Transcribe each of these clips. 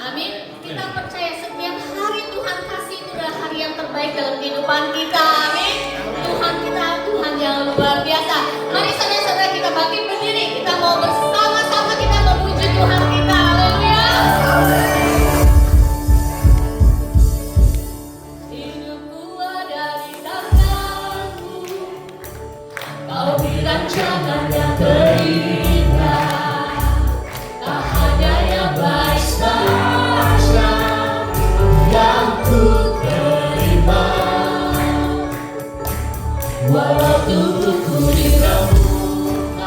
Amin. Kita percaya setiap hari Tuhan kasih itu adalah hari yang terbaik dalam kehidupan kita. Amin. Tuhan kita Tuhan yang luar biasa. Mari saudara-saudara kita bangkit berdiri. Kita mau bersama-sama kita memuji Tuhan kita. Haleluya. Hidupku ada di tanganmu. Kau beri rancangan yang terindah. Tak hanya yang baik saja yang ku terima. Walau tubuhku diremukkan,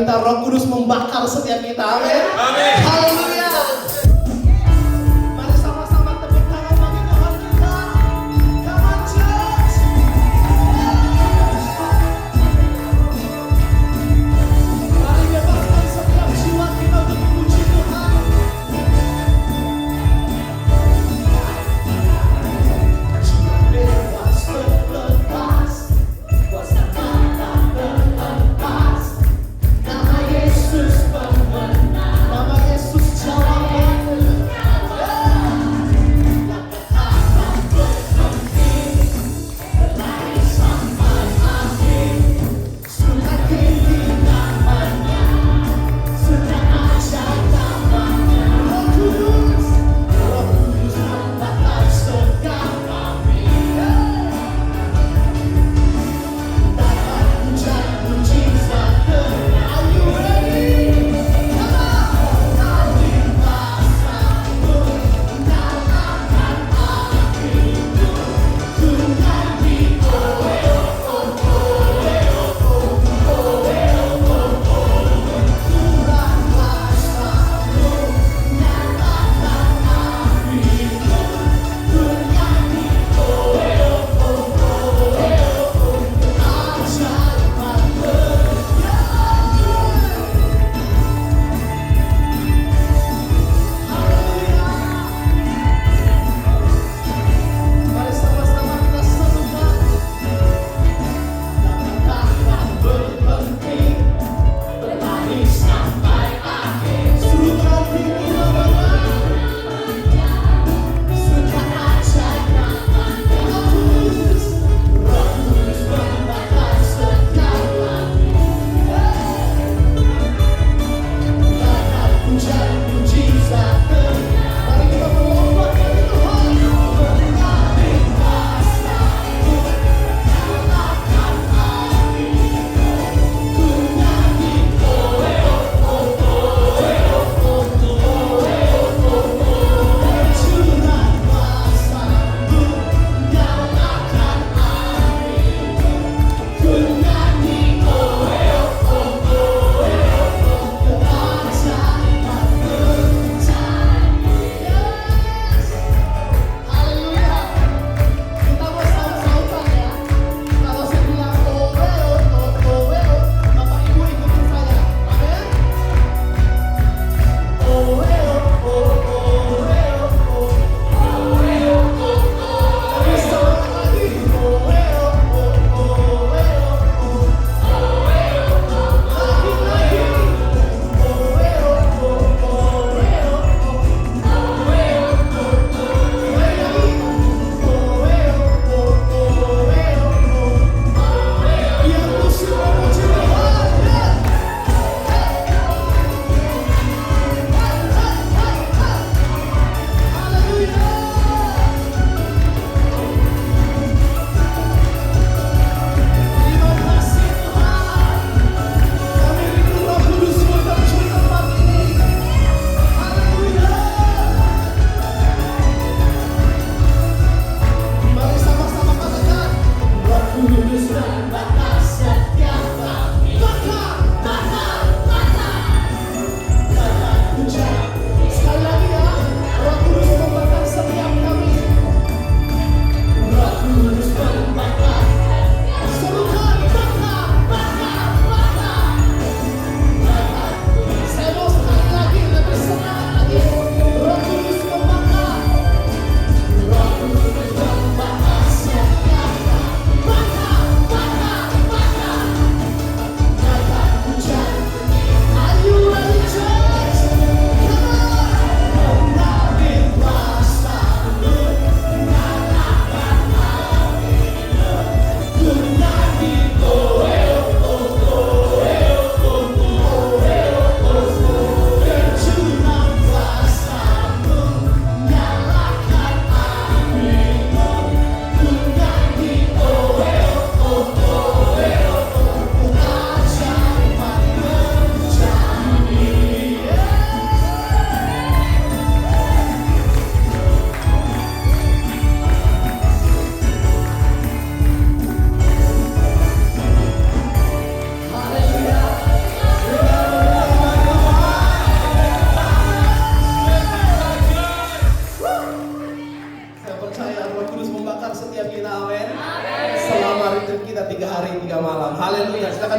minta Roh Kudus membakar setiap kita. Amin. Amin. Haleluya. Mari sama-sama tepuk tangan bagi Tuhan kita. Come on, church. Mari bebaskan setiap jiwa kita untuk memuji Tuhan. Jiwa bebas terlepas, kuasa kata terlepas. Nama Yesus pemenang, nama Yesus jauh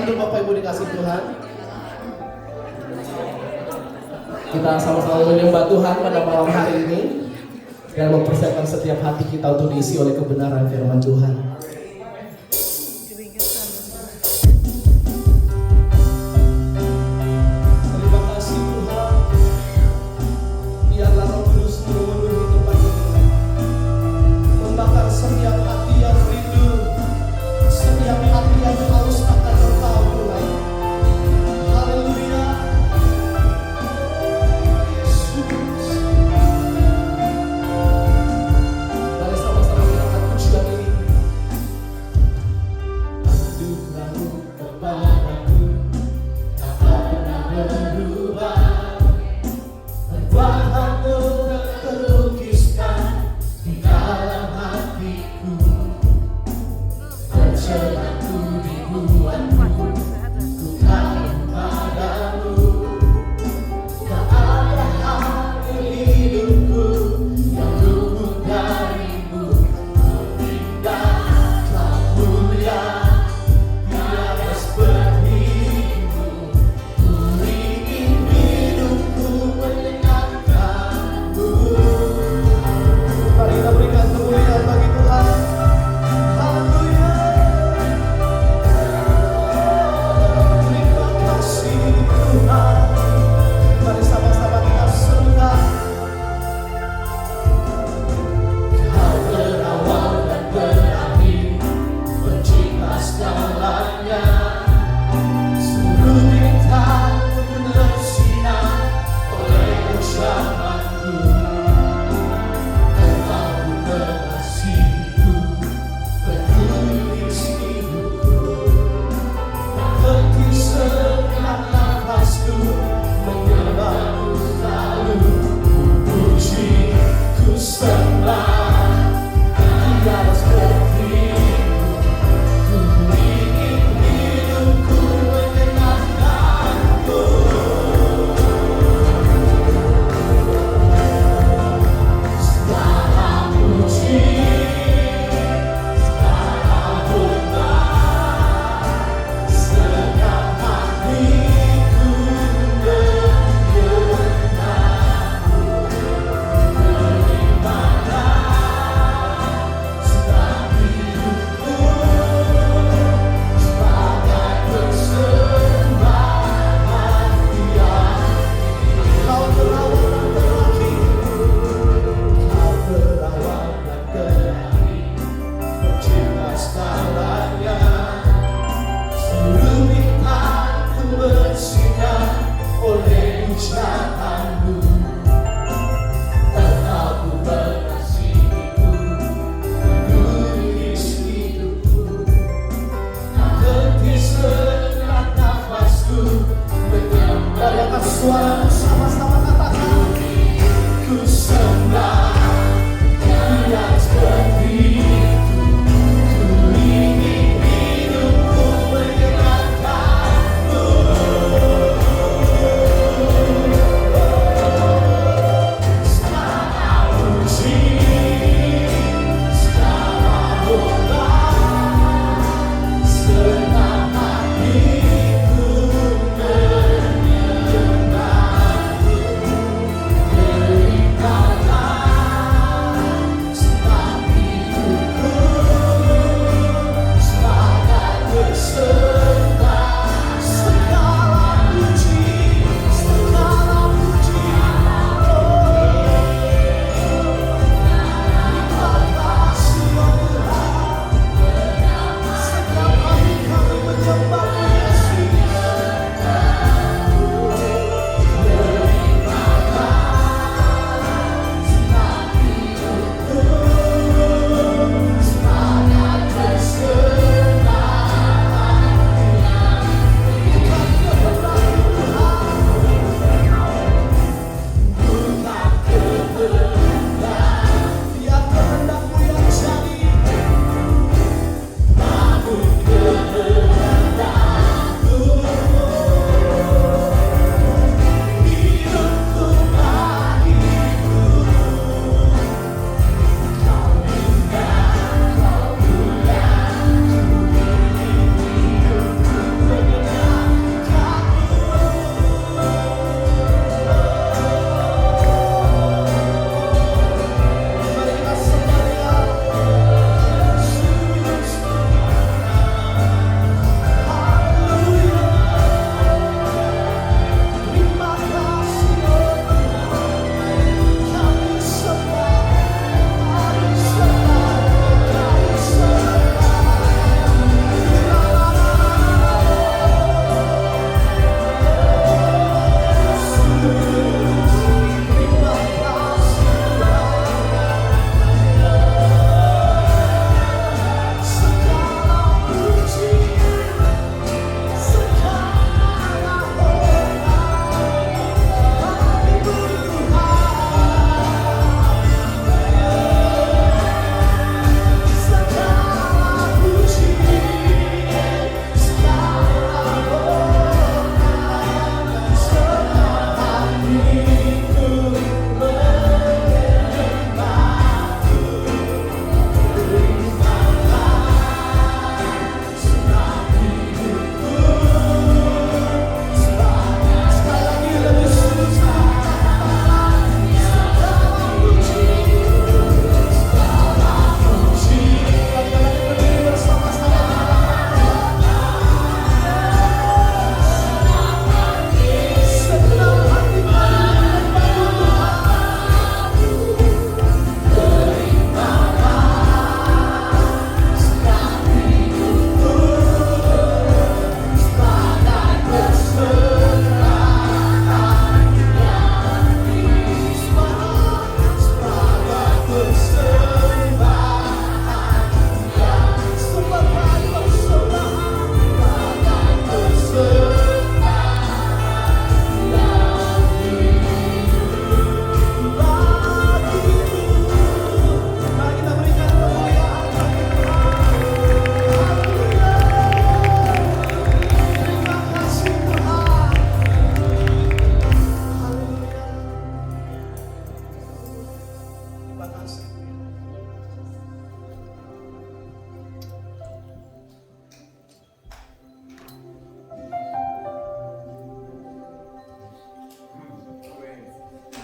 hidup Bapak Ibu dikasih Tuhan. Kita sama-sama menyembah Tuhan pada malam hari ini dan mempersiapkan setiap hati kita untuk diisi oleh kebenaran firman Tuhan. Terima kasih Tuhan. Biarlah Roh Kudus memenuhi tempat ini, membakar setiap hati yang rindu, setiap hati yang haus akan Engkau Tuhan. Haleluya. Yesus. Mari sama-sama kita angkat pujian ini. Anugerahmu kepadaku tak pernah berubah. Perbuatanmu terlukiskan di dalam hatiku. Tercelaku dibuatmu, ku kangen padamu. Tak ada hal di hidupku yang luput darimu. Indah, kau mulia, tiada sepertimu. Ku ingin hidupku menyenangkanmu. Mari kita berikan kemuliaan bagi Tuhan. Haleluya. Terima kasih Tuhan. Mari sama-sama kita serukan. Kau berawal dan berakhir, pencipta segalanya. Seluruh bintang pun bersinar oleh ucapanku. Engkau mengasihiku, menulis hidupku. Tak henti setiap nafasku, menyembahmu selalu. Ku puji, ku sembah, tiada sepertimu. Ku ingin hidupku menyenangkanmu. Segala puji, segala hormat, segenap hatiku menyenangmu. Terimalah segala hidupku sebagai persembahan yang Kau berawal dan berakhir. Kau berawal dan berakhir, pencipta segalanya. Seluruh bintang pun bersinar oleh ucapanmu. Engkau pun mengasihiku, menulis hidupku. Tak henti setiap nafasku menyembah. Mari angkat suara sama-sama katakan. Ku sembah, tiada sepertimu. Ku ingin hidupku menyenangkanmu. Segala puji, segala hormat, segenap hatiku menyembahmu.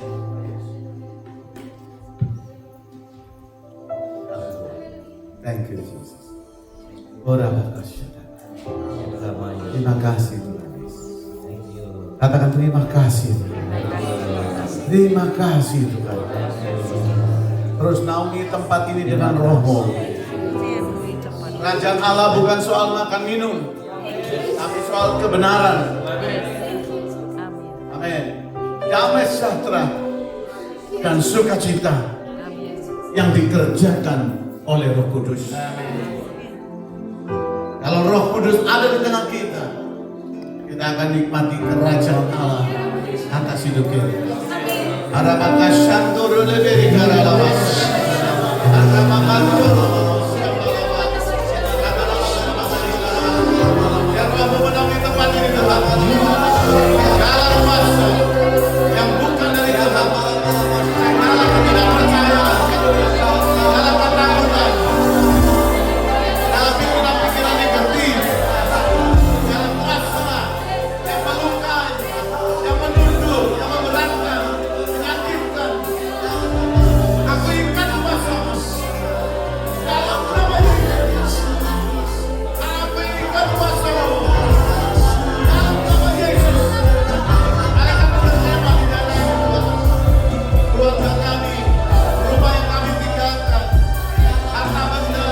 Thank you, Jesus. Terima kasih Tuhan Yesus. Katakan terima kasih Tuhan. Terima kasih Tuhan. Terus naungi tempat ini dengan roh-Mu. Kerajaan Allah bukan soal makan minum, tapi soal kebenaran. Amin. Damai sejahtera dan sukacita yang dikerjakan oleh Roh Kudus. Kalau Roh Kudus ada di tengah kita, kita akan nikmati kerajaan Allah atas hidup kita. Arabaka syanturu lebih karalawas. Arabaka syanturu. Ya Rabb, memenuhi tempat ini Tuhan. Segala kuasa yang bukan dari Tuhan, segala ketidakpercayaan, segala ketakutan, segala pikiran-pikiran negatif, segala kuasa yang melukai, yang menunduk, yang memberatkan, menyakitkan. Aku ikat kuasa-Mu dalam nama Yesus. Aku ikat kuasa-Mu dalam nama Yesus. Mereka bersama di dalam keluarga kami, rumah yang kami tinggalkan, harta benda,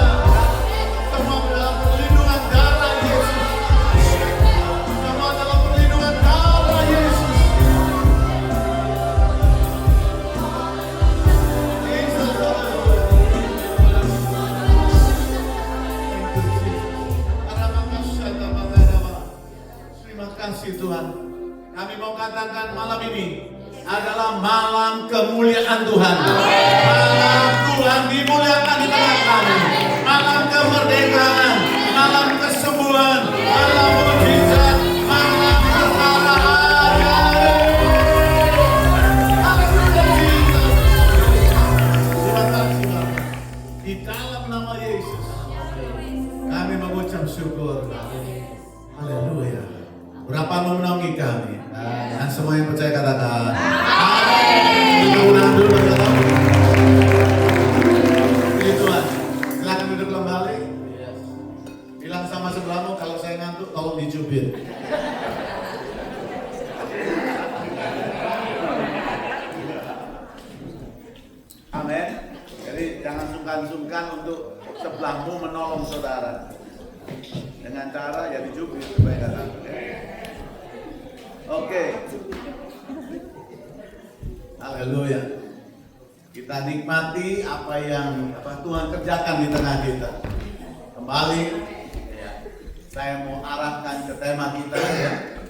semua dalam perlindungan darah Yesus. Semua dalam perlindungan darah Yesus. Terima kasih Tuhan. Kami mau katakan malam ini adalah malam kemuliaan Tuhan. Malam Tuhan dimuliakan di tengah kami. Malam kemerdekaan, malam kesembuhan, malam mujizat, malam kebenaran. Haleluya Jesus. Terima kasih Bapak. Di dalam nama Yesus kami mengucap syukur. Haleluya. Berapa mau menaungi kami? Dan semua yang percaya katakan amin. Mudah-mudahan dulu berkata. Pilih Tuhan. Silakan duduk kembali. Bilang sama sebelahmu kalau saya ngantuk tolong dicubit. Amin. Jadi jangan sungkan-sungkan untuk sebelahmu menolong saudara. Dengan cara ya dicubit supaya nggak takut ya. Oke. Haleluya. Kita nikmati apa yang Tuhan kerjakan di tengah kita. Kembali ya, saya mau arahkan ke tema kita ya.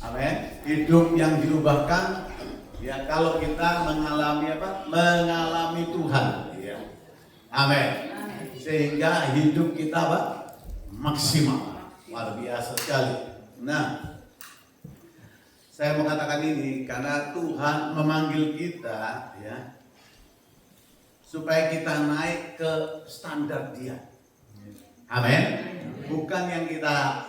Amin. Hidup yang diubahkan ya kalau kita mengalami mengalami Tuhan ya. Amin. Sehingga hidup kita maksimal. Luar biasa sekali. Nah, saya mau katakan ini karena Tuhan memanggil kita ya supaya kita naik ke standar Dia. Amin. Bukan yang kita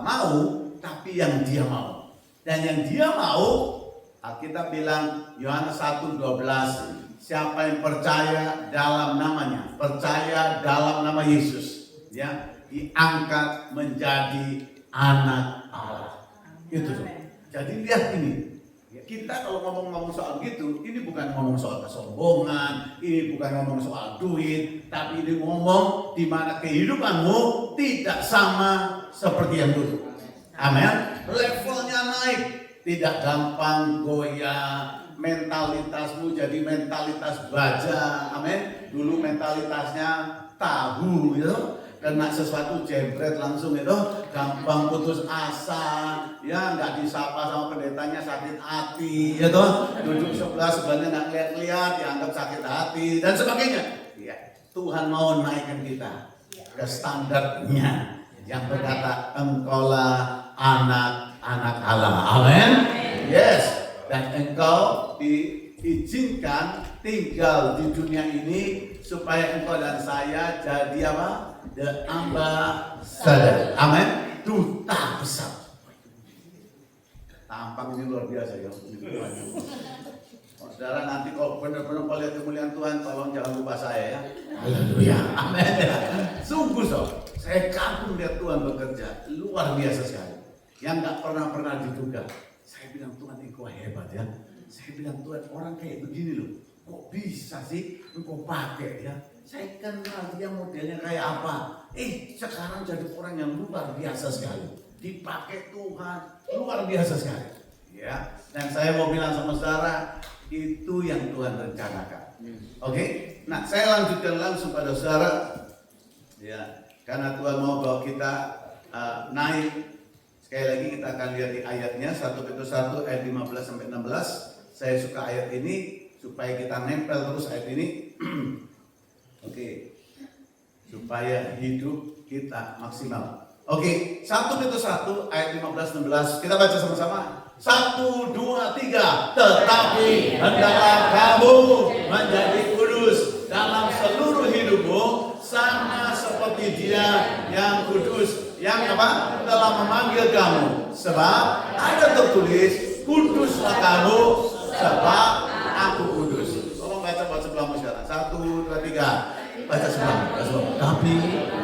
mau, tapi yang Dia mau. Dan yang Dia mau, Alkitab bilang Yohanes 1:12, siapa yang percaya dalam namanya, percaya dalam nama Yesus, ya, diangkat menjadi anak Allah. Itu tuh. Jadi lihat ini, kita kalau ngomong-ngomong soal gitu, ini bukan ngomong soal kesombongan, ini bukan ngomong soal duit, tapi ini ngomong di mana kehidupanmu tidak sama seperti yang dulu. Amin. Levelnya naik, tidak gampang goyah, mentalitasmu jadi mentalitas baja. Amin. Dulu mentalitasnya tahu gitu. Kena sesuatu jebret langsung itu gampang putus asa, ya nggak disapa sama pendetanya sakit hati, ya toh duduk sebelahnya nggak lihat-lihat dianggap sakit hati dan sebagainya. Ya, Tuhan mau naikkan kita ke standarnya yang berkata engkaulah anak-anak Allah. Amin. Yes, dan engkau diizinkan tinggal di dunia ini supaya engkau dan saya jadi apa? The ambassador. Amin. Duta besar. Ampang ini luar biasa ya. Saudara, nanti kalau benar-benar mau lihat kemuliaan Tuhan, tolong jangan lupa saya ya. Haleluya, amin. Sungguh saya kagum lihat Tuhan bekerja, luar biasa sekali. Yang nggak pernah diduga. Saya bilang Tuhan engkau hebat ya. Saya bilang Tuhan orang kayak begini loh, kok bisa sih engkau pakai ya. Saya kenal dia modelnya kayak apa. Sekarang jadi orang yang luar biasa sekali. Dipakai Tuhan, luar biasa sekali. Ya, dan saya mau bilang sama saudara, itu yang Tuhan rencanakan. Oke? Nah, saya lanjutkan langsung pada saudara. Ya, karena Tuhan mau bawa kita naik. Sekali lagi kita akan lihat di ayatnya 1 Petrus 1 ayat 15 sampai 16. Saya suka ayat ini supaya kita nempel terus ayat ini. Oke. Supaya hidup kita maksimal. Oke, 1 Petrus 1 ayat 15-16. Kita baca sama-sama. 1, 2, 3. Tetapi hendaklah kamu menjadi kudus dalam seluruh hidupmu, sama seperti Dia yang kudus, yang apa? Telah memanggil kamu. Sebab ada tertulis, kuduslah kamu, sebab aku kudus. Tolong baca buat sebelahmu sekarang. 1, 2, 3. Baca sebelahmu. Tapi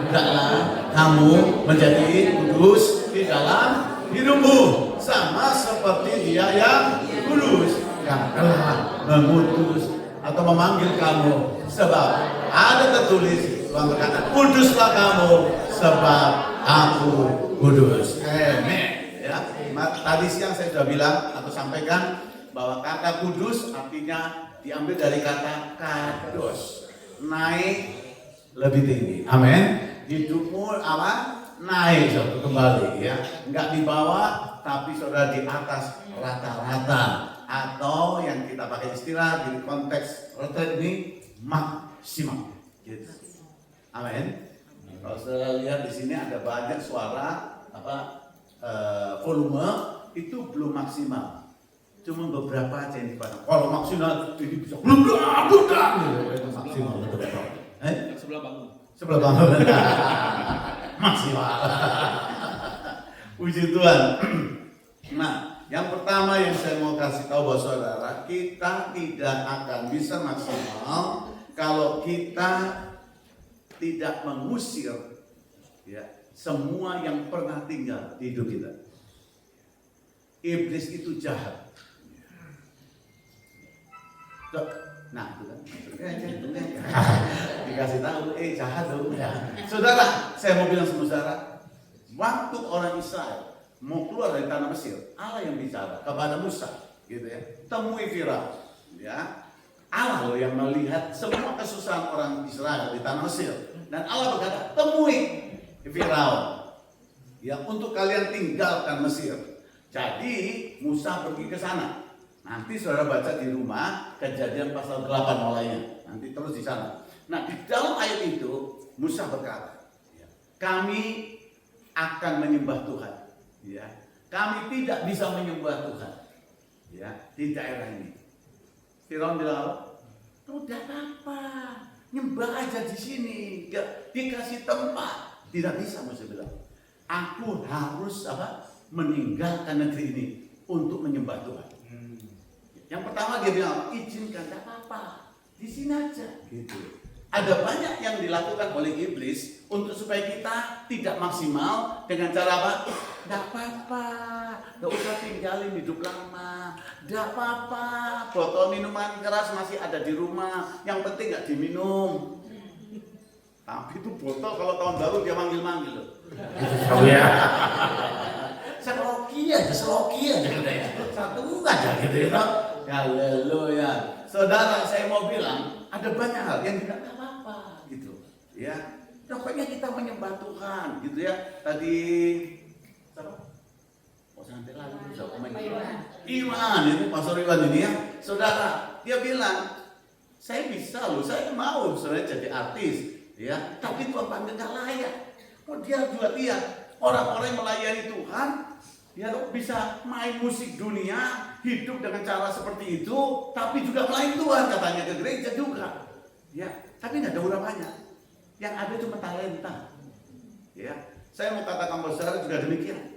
hendaklah kamu menjadi kudus di dalam hidupmu, sama seperti Dia yang kudus, yang telah mengutus atau memanggil kamu. Sebab ada tertulis, Tuhan berkata, kuduslah kamu, sebab aku kudus. Amin. Ya, tadi siang saya sudah bilang atau sampaikan bahwa kata kudus artinya diambil dari kata kados, naik lebih tinggi. Amin. Hidupmu apa? Naik saudara kembali ya, nggak di bawah tapi saudara di atas rata-rata, atau yang kita pakai istilah di konteks retret ini maksimal. Gitu. Amin. Kalau saudara lihat di sini ada banyak suara volume itu belum maksimal, cuma beberapa aja yang dipasang. Kalau maksimal ini bisa bludak itu maksimal betul-betul. Sebelah bangun. Sebelah bangun. Maksimal. Puji Tuhan. Nah, yang pertama yang saya mau kasih tahu buat saudara, kita tidak akan bisa maksimal kalau kita tidak mengusir ya semua yang pernah tinggal di hidup kita. Iblis itu jahat. Nah, itu kan. Dikasih tahu, jahat dong. Ya. Saudara, saya mau bilang sama saudara, waktu orang Israel mau keluar dari tanah Mesir, Allah yang bicara kepada Musa, gitu ya. Temui Firaun, ya. Allah loh yang melihat semua kesusahan orang Israel di tanah Mesir, dan Allah berkata, temui Firaun, ya, untuk kalian tinggalkan Mesir. Jadi Musa pergi ke sana. Nanti saudara baca di rumah Kejadian pasal 8 mulainya. Nanti terus di sana. Nah, di dalam ayat itu Musa berkata, kami akan menyembah Tuhan. Ya, kami tidak bisa menyembah Tuhan. Ya, di daerah ini. Firaun bilang, tidak apa-apa, nyembah aja di sini. Ya, dikasih tempat. Tidak bisa, Musa bilang. Aku harus meninggalkan negeri ini untuk menyembah Tuhan. Yang pertama dia bilang, izinkan, tidak apa-apa, di sini aja. Gitu. Ada banyak yang dilakukan oleh iblis untuk supaya kita tidak maksimal dengan cara apa? Tidak apa-apa, tidak usah tinggalin hidup lama. Tidak apa-apa, botol minuman keras masih ada di rumah, yang penting nggak diminum. Tapi itu botol kalau tahun baru dia manggil-manggil loh. Oh ya. Seloki aja gitu ya. Satu aja gitu ya. Haleluya. Saudara, saya mau bilang ada banyak hal yang tidak apa-apa gitu. Ya. Pokoknya kita menyembah Tuhan gitu ya. Tadi siapa? Sampai lalu Iwan ini Pastor Iwan ini ya. Saudara, dia bilang, saya bisa loh, saya mau sebenarnya jadi artis ya, tapi Tuhan panggil gak layak. Oh, dia juga lihat orang-orang yang melayani Tuhan ya bisa main musik dunia, hidup dengan cara seperti itu, tapi juga melayani Tuhan, katanya ke gereja juga. Ya, tapi nggak ada urapannya. Yang ada cuma talenta. Ya, saya mau katakan bahwa saudara juga demikian.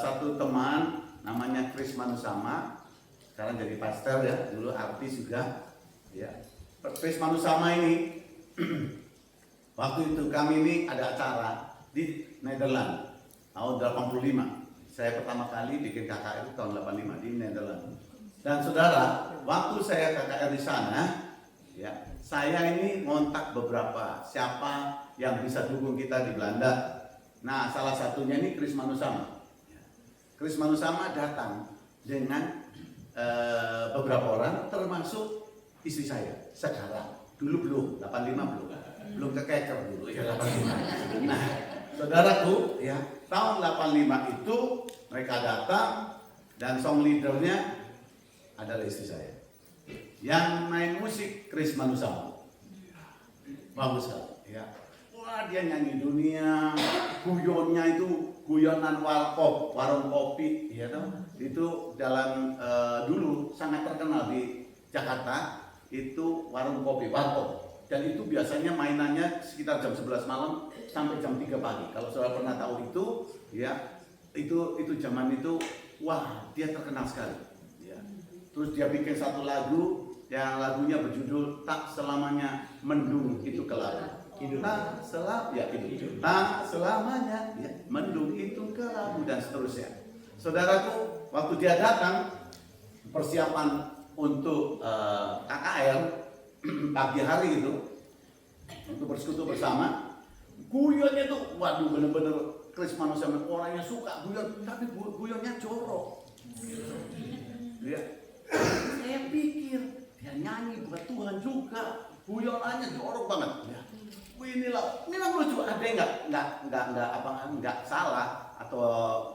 Satu teman namanya Chris Manusama, sekarang jadi pastor ya, dulu artis juga. Ya, Chris Manusama ini, waktu itu kami ini ada acara di Nederland tahun 85. Saya pertama kali bikin KKR itu tahun 85 di Nederland. Dan saudara, waktu saya KKR di sana, ya, saya ini ngontak beberapa siapa yang bisa dukung kita di Belanda. Nah, salah satunya ini Chris Manusama. Chris Manusama datang dengan beberapa orang, termasuk istri saya. Sekarang, dulu belum, 85 belum kekeker dulu ya 85. Nah, saudaraku, ya, tahun 85 itu mereka datang dan song leadernya adalah istri saya. Yang main musik Chris Manusama. Bagus sekali, ya. Wah, dia nyanyi dunia, guyonnya itu guyonan warkop, warung kopi, ya toh. Itu dalam dulu sangat terkenal di Jakarta, itu warung kopi, warkop. Dan itu biasanya mainannya sekitar jam 11 malam sampai jam 3 pagi. Kalau saudara pernah tahu itu, ya, itu zaman itu, wah, dia terkenal sekali. Ya. Terus dia bikin satu lagu, yang lagunya berjudul Tak Selamanya Mendung Itu Kelabu. Tak selamanya, ya, mendung itu kelabu, dan seterusnya. Saudaraku, waktu dia datang persiapan untuk KKR pagi hari itu untuk bersekutu bersama, guyonnya tuh, waduh, bener-bener Chris Manusama orangnya suka guyon, tapi guyonnya jorok. Ya. Saya pikir dia nyanyi buat Tuhan juga, guyonannya jorok banget. Ya. Inilah lucu, ada yang nggak salah atau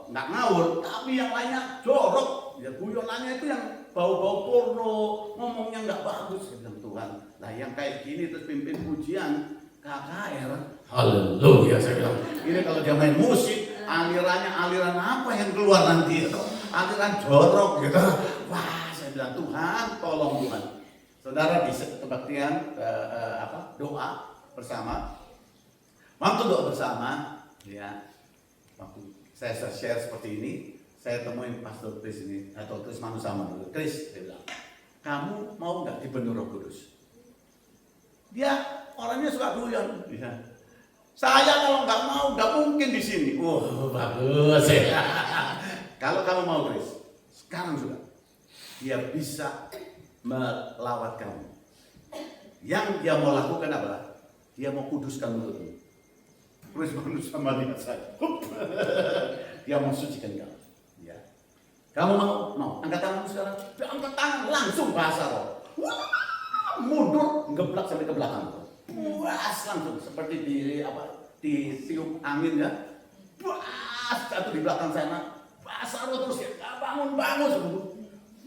nggak ngawur, tapi yang lainnya jorok. Ya, guyonannya itu yang bau-bau porno, ngomongnya nggak bagus. Saya bilang, Tuhan, lah yang kayak gini terus pimpin pujian KKR, haleluya. Saya bilang, ini kalau dia main musik, alirannya aliran apa yang keluar nanti? Aliran jorok gitu. Wah, saya bilang, Tuhan, tolong Tuhan. Saudara, di kebaktian doa bersama, waktu doa bersama, ya, waktu saya share seperti ini, saya temuin Pastor Chris ini, atau Chris Manusama dulu. Chris, dia bilang, kamu mau nggak dipenuhi Roh Kudus? Dia orangnya suka guyon. Ya. Saya kalau nggak mau, nggak mungkin di sini. Bagus ya. Kalau kamu mau, Chris, sekarang juga dia bisa melawat kamu. Yang dia mau lakukan apa? Dia mau kuduskan mulutmu. Chris Manusama lihat saya. Dia mau sucikan kamu. Ya. Kamu mau? Angkat tanganmu sekarang. Dia angkat tangan, langsung bahasa roh. Mundur, ngeblak sampai ke belakang. Puas langsung seperti ditiup angin ya. Puas jatuh di belakang sana. Bahasa roh terus ya. Bangun.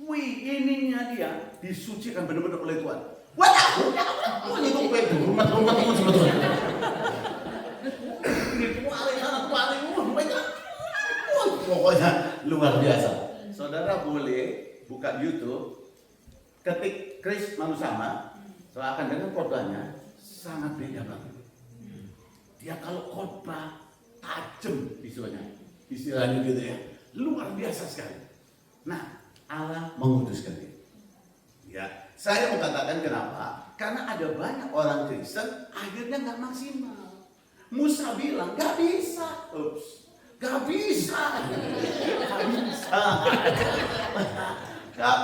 Wih, ininya dia disucikan benar-benar oleh Tuhan. Waduh, itu kue rumah sebetulnya. Pokoknya luar biasa. Saudara boleh buka YouTube, ketik Chris Manusama, saudara akan dengar khotbahnya sangat beda banget. Dia kalau khotbah tajam istilahnya gitu ya, luar biasa sekali. Nah, Allah menguduskan dia. Ya, saya mau katakan kenapa? Karena ada banyak orang Kristen akhirnya nggak maksimal. Musa bilang nggak bisa, nggak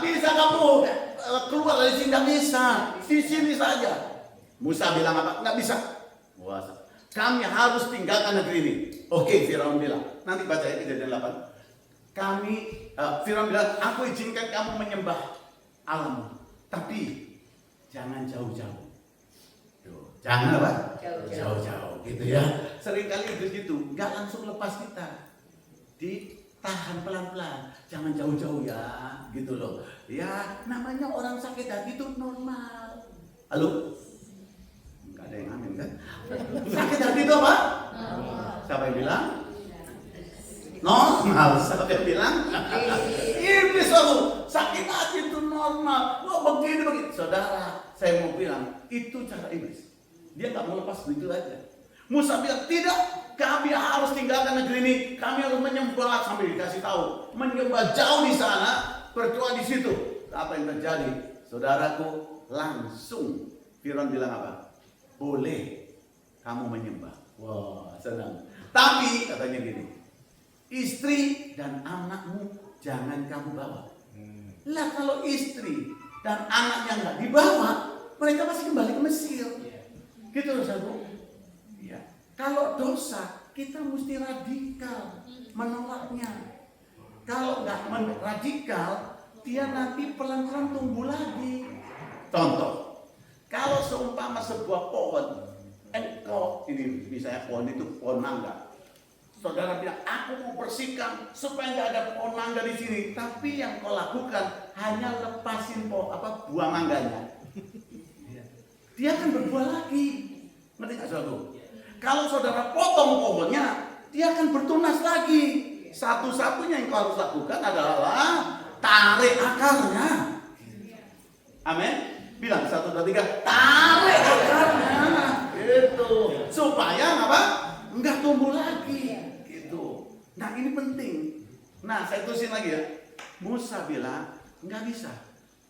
bisa kamu keluar dari sini, nggak bisa, di sini saja. Musa bilang apa? Nggak bisa. Puasa. Kami harus tinggalkan negeri ini. Oke, Firaun bilang. Nanti baca ya Kejadian 8. Firaun bilang, aku izinkan kamu menyembah Allahmu, tapi jangan jauh-jauh. Jangan apa? Jauh-jauh gitu ya. Seringkali begitu, nggak langsung lepas kita. Ditahan pelan-pelan, jangan jauh-jauh ya, gitu loh. Ya, namanya orang sakit hati itu normal. Halo? Nggak ada yang amin kan? Sakit hati itu apa? Siapa yang bilang? Normal. Siapa yang bilang? Iblis aku, sakit hati itu normal. Wah, begini. Saudara, saya mau bilang, itu cara iblis. Dia nggak mau lepas begitu aja. Musa bilang, tidak, kami harus tinggalkan negeri ini, kami harus menyembah, sampai dikasih tahu, menyembah jauh di sana, berdoa di situ. Apa yang terjadi? Saudaraku, langsung Firaun bilang apa? Boleh kamu menyembah. Wah, senang. Tapi katanya gini, istri dan anakmu jangan kamu bawa. Lah kalau istri dan anaknya nggak dibawa, mereka pasti kembali ke Mesir. Gitu loh saudara. Ya. Kalau dosa, kita mesti radikal menolaknya. Kalau nggak radikal, dia nanti pelan-pelan tumbuh lagi. Contoh, kalau seumpama sebuah pohon, engkau ini misalnya pohon itu pohon mangga. Saudara bilang, aku mau bersihkan supaya nggak ada pohon mangga di sini. Tapi yang kau lakukan hanya lepasin buah mangganya. Dia akan berbuah lagi. Ngerti nggak saudara? Kalau saudara potong pohonnya, dia akan bertunas lagi. Satu-satunya yang kau harus lakukan adalah tarik akarnya. Amin. Bilang 1, 2, 3, tarik akarnya. Gitu. Supaya apa? Enggak tumbuh lagi. Gitu. Nah ini penting. Nah saya tulisin lagi ya. Musa bilang enggak bisa.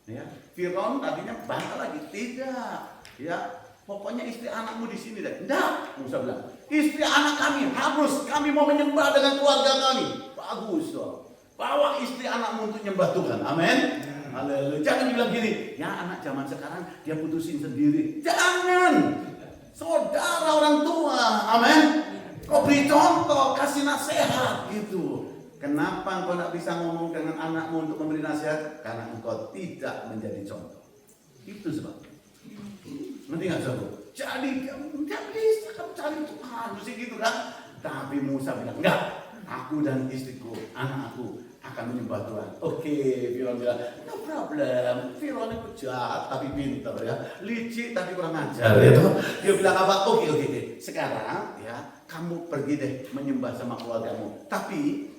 Ya. Firaun tadinya bantah lagi. Tidak. Ya. Pokoknya istri anakmu di sini deh. Enggak. Musa bilang. Istri anak kami harus. Kami mau menyembah dengan keluarga kami. Bagus dong. Bawa istri anakmu untuk nyembah Tuhan. Amin. Haleluya. Jangan bilang gini, ya anak zaman sekarang dia putusin sendiri. Jangan. Saudara orang tua. Amin. Kau beri contoh, kasih nasihat gitu. Kenapa engkau tidak bisa ngomong dengan anakmu untuk memberi nasihat? Karena engkau tidak menjadi contoh. Itu sebabnya. Nanti nggak saudara? Jadi nggak bisa kamu cari Tuhan, mesti gitu kan? Tapi Musa bilang enggak. Aku dan istriku, anakku akan menyembah Tuhan. Oke, Firaun bilang, no problem. Firaun itu jahat tapi pintar ya, licik tapi kurang ajar ya toh. Dia bilang apa? Oke. Sekarang ya, kamu pergi deh menyembah sama keluargamu. Tapi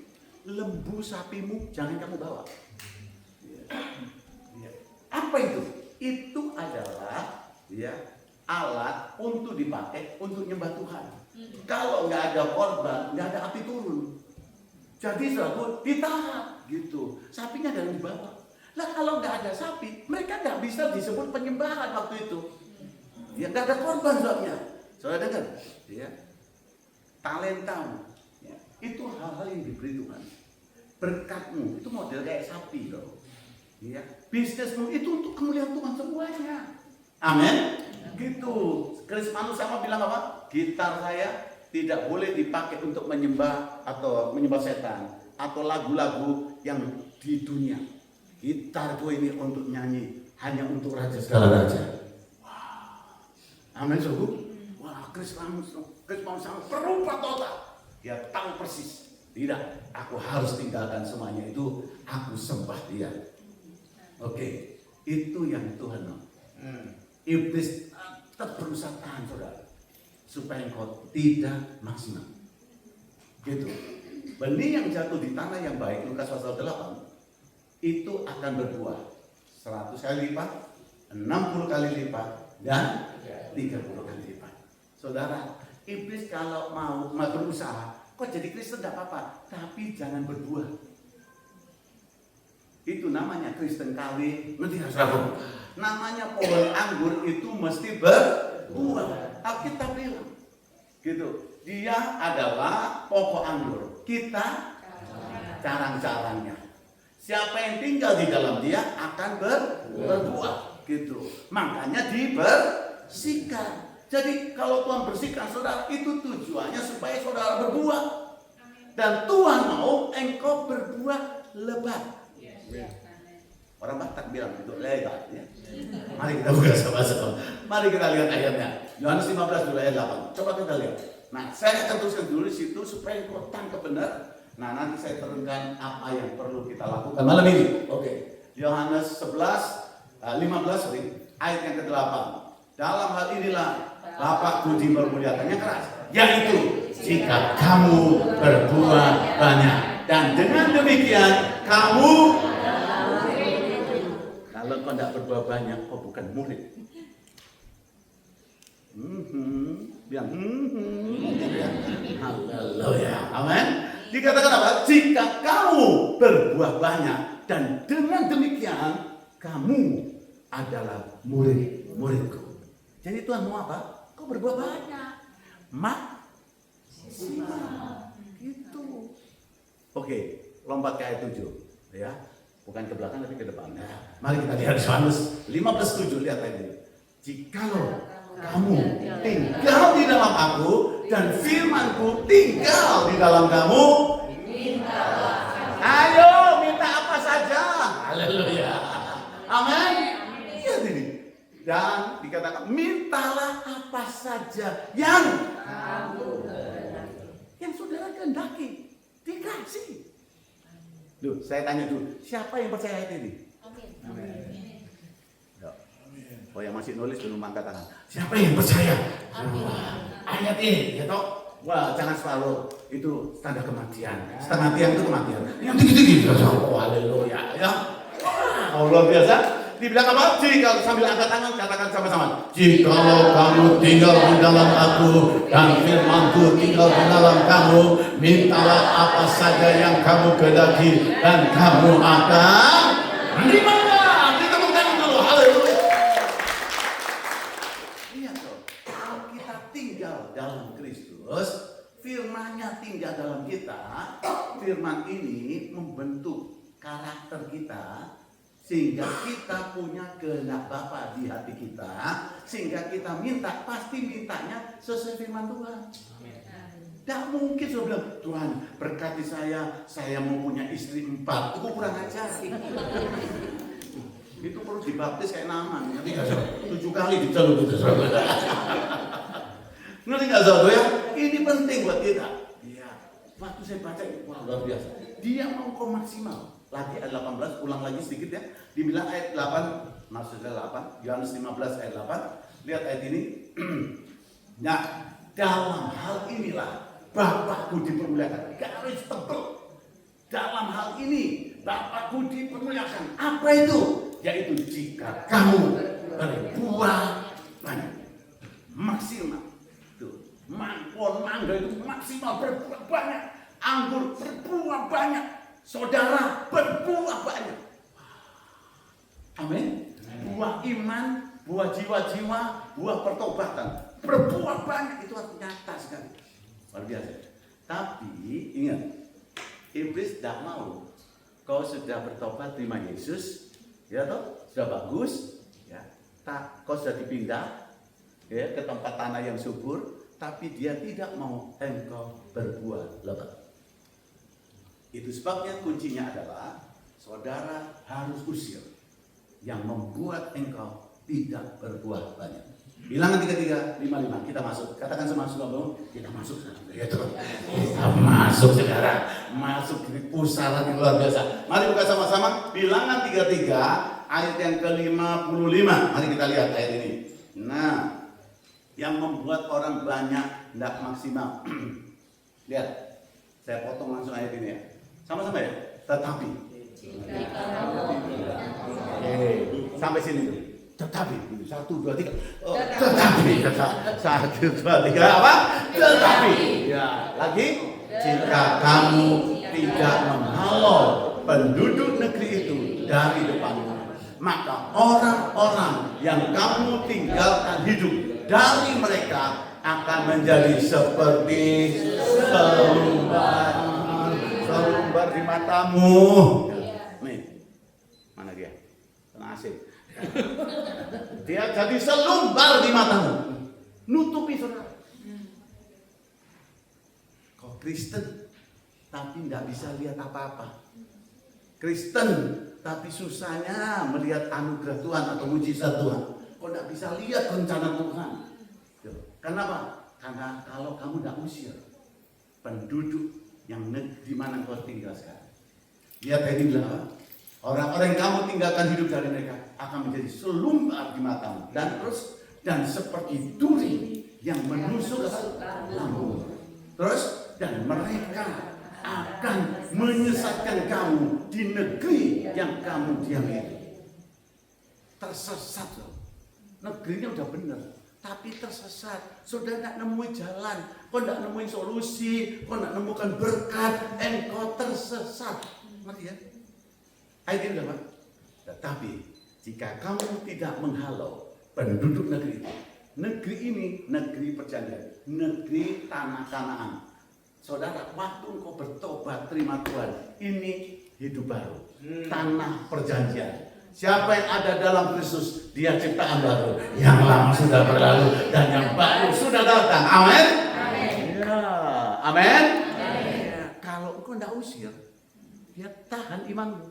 lembu sapimu jangan kamu bawa. Apa itu? Itu adalah ya alat untuk dipakai untuk nyembah Tuhan. Kalau nggak ada korban, nggak ada api turun. Jadi saudara ditahan gitu. Sapinya jangan dibawa. Lah kalau nggak ada sapi, mereka nggak bisa disebut penyembahan waktu itu. Ya nggak ada korban soalnya. Saudara dengar? Ya. Talentamu. Ya. Itu hal-hal yang diberi Tuhan. Berkatmu itu model kayak sapi loh. Ya. Bisnismu itu untuk kemuliaan Tuhan semuanya. Amin. Gitu. Krismanus sama bilang apa? Gitar saya tidak boleh dipakai untuk menyembah atau menyembah setan atau lagu-lagu yang di dunia. Gitarku ini untuk nyanyi hanya untuk raja segala raja. Wah. Amin, Sobu. Wah, Krismanus sama berubah total. Dia tahu persis. Tidak, aku harus tinggalkan semuanya itu. Aku sembah dia. Oke, itu yang Tuhan mau. Iblis tetap berusaha tahan saudara supaya engkau tidak maksimal. Gitu. Benih yang jatuh di tanah yang baik, Lukas pasal 8, itu akan berbuah 100 kali lipat, 60 kali lipat, dan 30 kali lipat. Saudara, iblis kalau mau berusaha, kok jadi Kristen tidak apa-apa, tapi jangan berbuah. Itu namanya Kristen KW, ngerti nggak saudara? Namanya pohon anggur itu mesti berbuah. Alkitab bilang, gitu. Dia adalah pokok anggur. Kita carang-carangnya. Siapa yang tinggal di dalam dia akan berbuah, gitu. Makanya dibersihkan. Jadi kalau Tuhan bersihkan saudara, itu tujuannya supaya saudara berbuah. Dan Tuhan mau engkau berbuah lebat. Orang Batak bilang itu lebat ya. Mari kita buka sama-sama. Mari kita lihat ayatnya. Yohanes 15 dulu ayat 8. Coba kita lihat. Nah, saya akan tuliskan dulu di situ supaya engkau tangkap benar. Nah, nanti saya terangkan apa yang perlu kita lakukan malam ini. Oke. Yohanes 15 ayat yang ke-8. Dalam hal inilah Bapakku dipermuliakannya keras, yaitu jika kamu berbuah banyak, dan dengan demikian kamu, kalau kau tidak berbuah banyak, kau bukan murid. bilang haleluya, amin. Dikatakan apa? Jika kamu berbuah banyak dan dengan demikian kamu adalah murid-muridku. Jadi Tuhan mau apa? Kau berbuah banyak, maksimal, gitu. Oke, lompat ke ayat 7, ya. Bukan ke belakang tapi ke depan. Nah, mari kita lihat Yohanes 15:7, lihat ini. Jikalau kamu tinggal di dalam aku dan firmanku tinggal di dalam kamu, ayo minta apa saja. Haleluya. Amin. Iya ini. Dan dikatakan mintalah apa saja yang saudara kehendaki, dikasih. Loh, saya tanya dulu, siapa yang percaya ayat ini? Amin. Oh, yang masih nulis belum angkat tangan. Siapa yang percaya? Amin. Ayat ini, ya toh? Wah, jangan selalu itu tanda kematian. Setengah tiang itu kematian. Yang tinggi-tinggi, oh, haleluya. Ya, oh, luar biasa. Dibilang apa? Jika sambil angkat tangan, katakan sama-sama. Jikalau kamu tinggal di dalam aku dan firmanku tinggal di dalam kamu, mintalah apa saja yang kamu kehendaki dan kamu akan menerimanya. Ditepuk tangan dulu. Haleluya. Lihat toh, kalau kita tinggal dalam Kristus, firman-Nya tinggal dalam kita, firman ini membentuk karakter kita, sehingga kita punya kehendak Bapa di hati kita, sehingga kita minta, pasti mintanya sesuai firman Tuhan. Tidak mungkin saya bilang, Tuhan berkati saya mau punya istri 4, itu kurang ajar. Itu perlu dibaptis kayak Naaman, ngerti nggak saudara? 7 kali diceluk gitu saudara. Ngerti nggak saudara ya? Ini penting buat kita. Iya. Waktu saya baca, wah luar biasa. Dia mau kau maksimal. Lagi ayat 18, ulang lagi sedikit ya. Dibilang ayat 8, maksudnya 8, Yohanes 15 ayat 8. Lihat ayat ini. Nah, dalam hal inilah Bapakku dipermuliakan. Garis tebal. Dalam hal ini Bapakku dipermuliakan. Apa itu? Yaitu jika kamu berbuah banyak, maksimal. Tuh, pohon mangga itu maksimal berbuah banyak. Anggur berbuah banyak. Saudara berbuah banyak. Amin. Buah iman, buah jiwa-jiwa, buah pertobatan. Berbuah banyak itu artinya nyata sekali. Luar biasa. Tapi ingat, iblis tidak mau. Kau sudah bertobat terima Yesus, ya toh, sudah bagus, ya. Kau sudah dipindah, ya, ke tempat tanah yang subur, tapi dia tidak mau engkau berbuah lebat. Itu sebabnya kuncinya adalah saudara harus usir yang membuat engkau tidak berbuah banyak. Bilangan 33, 55, kita masuk. Katakan sama sukamu, kita masuk. Ya, kita masuk sekarang. Masuk di pusaran yang luar biasa. Mari buka sama-sama. Bilangan 33 ayat yang ke-55. Mari kita lihat ayat ini. Nah, yang membuat orang banyak tidak maksimal. Lihat, saya potong langsung ayat ini ya. Sama-sama ya. Tetapi. Sampai sini tuh. Tetapi. 1, 2, 3. Oh, tetapi. 1, 2, 3. Apa? Tetapi. Ya, lagi. Jika kamu tidak menghalau penduduk negeri itu dari depanmu, maka orang-orang yang kamu tinggalkan hidup dari mereka akan menjadi seperti selumbar di matamu. Nih, mana dia? Kena asing. Dia jadi selumbar di matamu. Nutupi saudara. Kau Kristen, tapi tidak bisa lihat apa-apa. Kristen, tapi susahnya melihat anugerah Tuhan atau mujizat Tuhan. Kau tidak bisa lihat rencana Tuhan. Kenapa? Karena kalau kamu tidak usir penduduk yang di mana kau tinggal sekarang. Lihat tadi bilang apa? Orang-orang yang kamu tinggalkan hidup dari mereka akan menjadi selumbar di matamu. Dan seperti duri yang menusuk ke lambung. Terus, dan mereka akan menyesatkan kamu di negeri yang kamu diami. Tersesat loh. Negerinya udah benar, tapi tersesat. Saudara tidak nemuin jalan, kau tidak nemuin solusi, kau tidak nemukan berkat, engkau tersesat. Ngerti ya? Ayat ini apa? Tetapi jika kamu tidak menghalau penduduk negeri ini negeri perjanjian, negeri tanah Kanaan. Saudara, waktu engkau bertobat terima Tuhan, ini hidup baru, tanah perjanjian. Siapa yang ada dalam Kristus, dia ciptaan baru. Yang lama sudah berlalu dan yang baru sudah datang. Amin. Ya, amin. Ya, kalau engkau tidak usir, dia tahan imanmu.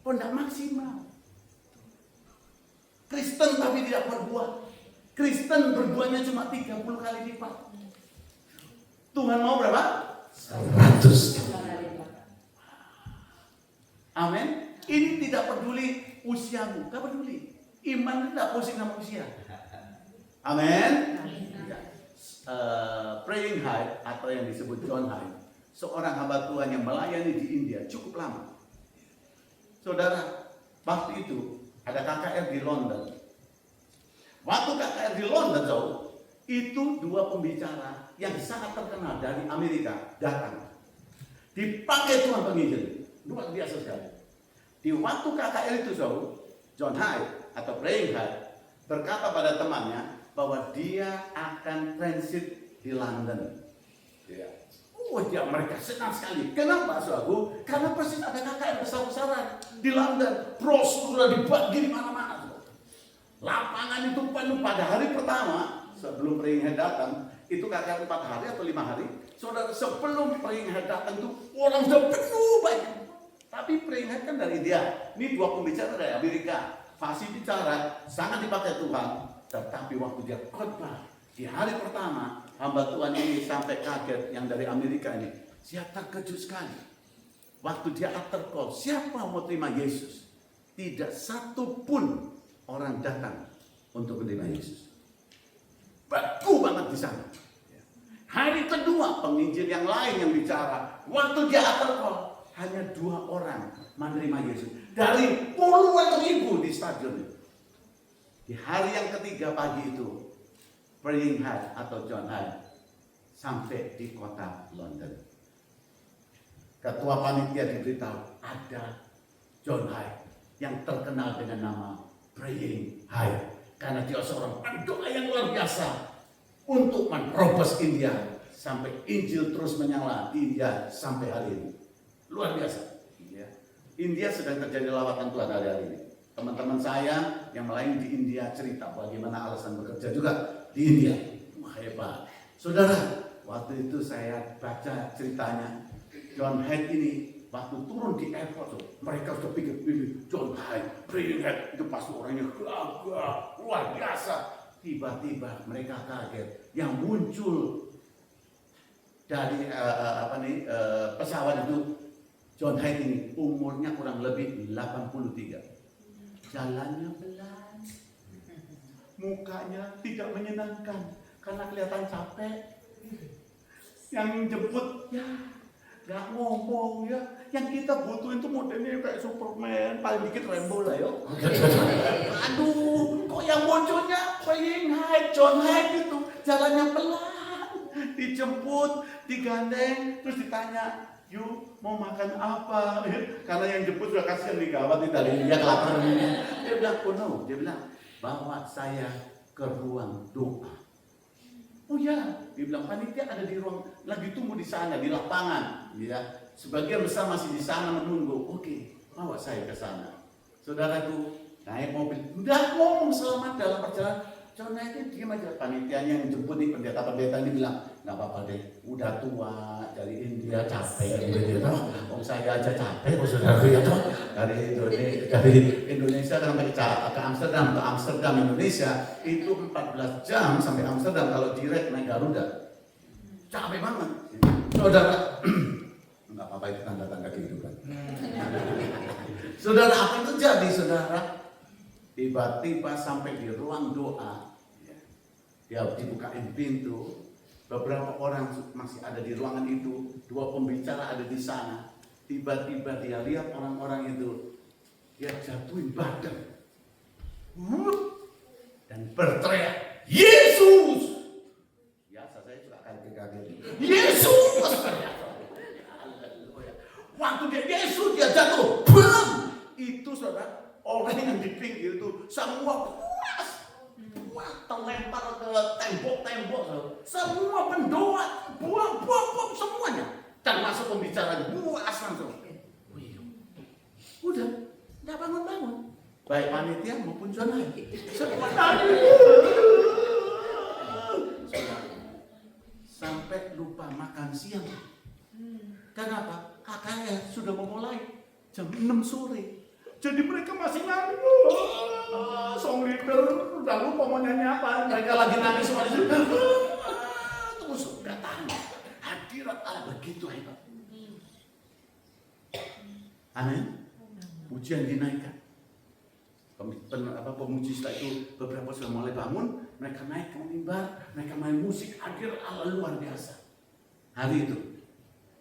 Engkau tidak maksimal. Kristen tapi tidak berbuah. Kristen berbuahnya cuma 30 kali lipat. Tuhan mau berapa? 100 kali lipat. Amin. Ini tidak peduli usiamu, gak peduli. Iman tidak pusing sama usia. Amin. Ya. Praying Hyde atau yang disebut John Hyde, seorang hamba Tuhan yang melayani di India cukup lama. Saudara, waktu itu ada KKR di London. Waktu KKR di London, itu dua pembicara yang sangat terkenal dari Amerika datang. Dipakai Tuhan penginjil, luar biasa sekali. Di waktu KKR itu, John Hyde atau Praying Hyde berkata pada temannya bahwa dia akan transit di London. Ya. Mereka senang sekali. Kenapa, saudaraku? Karena persis ada KKR besar-besaran di London. Brosur sudah dibagi di mana-mana. Lapangan itu penuh pada hari pertama sebelum Praying Hyde datang. Itu KKR 4 hari atau 5 hari. Saudara, sebelum Praying Hyde datang itu orang sudah penuh banyak. Tapi Praying Hyde kan dari India. Ini dua pembicara dari Amerika. Fasih bicara, sangat dipakai Tuhan. Tetapi waktu dia khotbah di hari pertama, hamba Tuhan ini sampai kaget yang dari Amerika ini. Dia terkejut sekali. Waktu dia altar call, siapa mau terima Yesus? Tidak satu pun orang datang untuk menerima Yesus. Baku banget di sana. Hari kedua, penginjil yang lain yang bicara. Waktu dia altar call, hanya 2 orang menerima Yesus dari puluhan ribu di stadion itu. Di hari yang ketiga pagi itu, Praying Hyde atau John Hyde sampai di kota London. Ketua panitia diberitahu ada John Hyde yang terkenal dengan nama Praying Hyde karena dia seorang pendoa yang luar biasa untuk menerobos India sampai Injil terus menyala di India sampai hari ini. Luar biasa. India sedang terjadi lawatan Tuhan hari-hari ini. Teman-teman saya yang melayani di India cerita bagaimana alasan bekerja juga di India. Wah, hebat. Saudara, waktu itu saya baca ceritanya. John Hyde ini waktu turun di airport, mereka sudah pikir ini John Hyde, Praying Hyde, itu pasti orangnya gagah, luar biasa. Tiba-tiba mereka kaget. Yang muncul dari pesawat itu John Hyde ini umurnya kurang lebih 83. Jalannya pelan. Mukanya tidak menyenangkan karena kelihatan capek. Yang jemput ya gak ngomong ya. Yang kita butuhin tuh modelnya kayak Superman, paling dikit Rambo lah ya. Aduh, kok yang munculnya Praying Hyde, John Hyde itu jalannya pelan. Dijemput, digandeng, terus ditanya, "Yuk, mau makan apa?" Karena yang jemput sudah kasihan nih gawat nih tadi dia kelaparan. Dia bilang, "Oh no," dia bilang, "bawa saya ke ruang doa." Oh ya, dia bilang panitia ada di ruang, lagi tunggu di sana di lapangan, ya. Sebagian besar masih di sana menunggu. Oke, bawa saya ke sana. Saudaraku naik mobil, udah ngomong selamat dalam perjalanan. John Hyde diam aja. Panitianya yang jemput nih pendeta-pendeta ini bilang, "Nggak apa-apa deh, udah tua dari India capek gitu toh. Om saya aja capek, saudaraku ya toh. Dari Indonesia sampai ke Amsterdam Indonesia itu 14 jam sampai Amsterdam kalau direct naik Garuda. Capek banget. Saudara, nggak apa-apa itu tanda-tanda kehidupan. Saudara, apa yang terjadi, saudara? Tiba-tiba sampai di ruang doa, dia dibukain pintu, beberapa orang masih ada di ruangan itu, 2 pembicara ada di sana. Tiba-tiba dia lihat orang-orang itu, dia jatuhin badan dan berteriak, Yesus. Biasa saya suka kaget-kaget. Yesus. Waktu Yesus dia jatuh, bam! Itu saudara, orang yang di pinggir itu semua puas terlempar ke tembok-tembok, semua pendoa buang semuanya, termasuk pembicaraan puas langsung. Udah, nggak bangun-bangun. Baik panitia maupun zona. Semua sampai lupa makan siang. Kenapa? KKR sudah memulai jam 6 sore. Jadi mereka masih nangis. Song leader udah lupa mau nyanyi apa. Mereka lagi nangis semua di situ. Terus datang. Hadirat Allah begitu hebat. Amin. Pujian dinaikkan. Pemuji setelah itu beberapa sudah mulai bangun. Mereka naik ke mimbar. Mereka main musik. Hadirat Allah luar biasa. Hari itu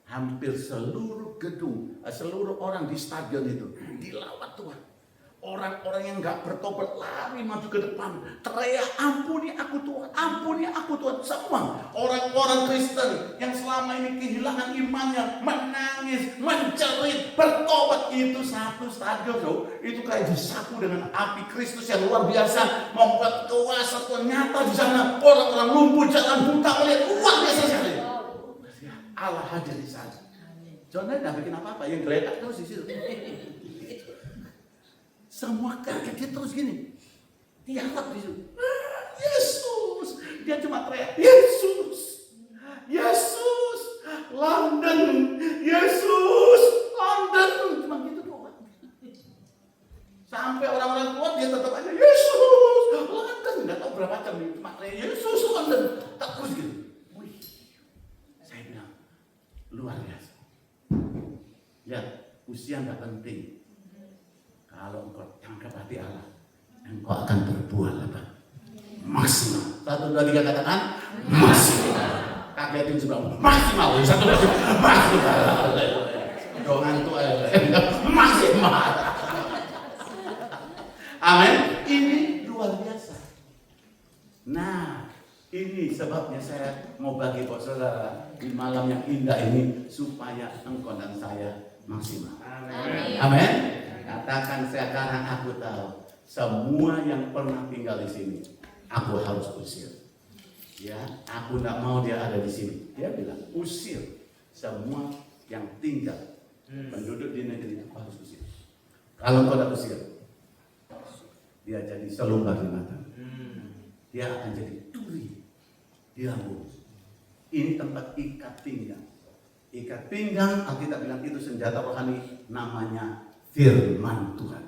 hampir seluruh gedung, seluruh orang di stadion itu dilawat Tuhan. Orang-orang yang nggak bertobat lari maju ke depan, teriak, ampuni aku Tuhan, ampuni aku Tuhan. Semua orang-orang Kristen yang selama ini kehilangan imannya, menangis, menjerit, bertobat. Itu satu stadion, itu kayak disapu dengan api Kristus yang luar biasa, membuat kuasa Tuhan nyata di sana. Orang-orang lumpuh, jalan buta, melihat luar biasa sekali. Allah hadir di sana. Jonah tidak bikin apa-apa, yang geledak terus di situ. Semua kaget, dia terus gini. Tiarap di situ. Yesus. Dia cuma teriak, Yesus. Yesus. London. Yesus. London. Cuma gitu doang. Sampai orang-orang keluar dia tetap aja, Yesus. London. Nggak tahu berapa jam. Cuma teriak, Yesus. London. Tak terus gitu. Luar biasa. Ya, usia nggak penting. Kalau engkau tangkap hati Allah, engkau akan berbuah lebat. Maksimal. 1, 2, 3 katakan maksimal. Kagetin sebelah. Maksimal. 1, 2, 3 maksimal. Dongan tuh maksimal. Amin. Ini luar biasa. Nah, ini sebabnya saya mau bagi buat saudara di malam yang indah ini supaya engkau dan saya maksimal. Amin. Katakan sekarang aku tahu semua yang pernah tinggal di sini aku harus usir. Ya, aku tidak mau dia ada di sini. Dia bilang usir semua yang tinggal penduduk di negeri itu harus usir. Kalau engkau tidak usir, dia jadi selumbar di mata. Dia akan jadi duri di lambung. Ini tempat ikat pinggang. Ikat pinggang, Alkitab bilang itu senjata rohani, namanya firman Tuhan.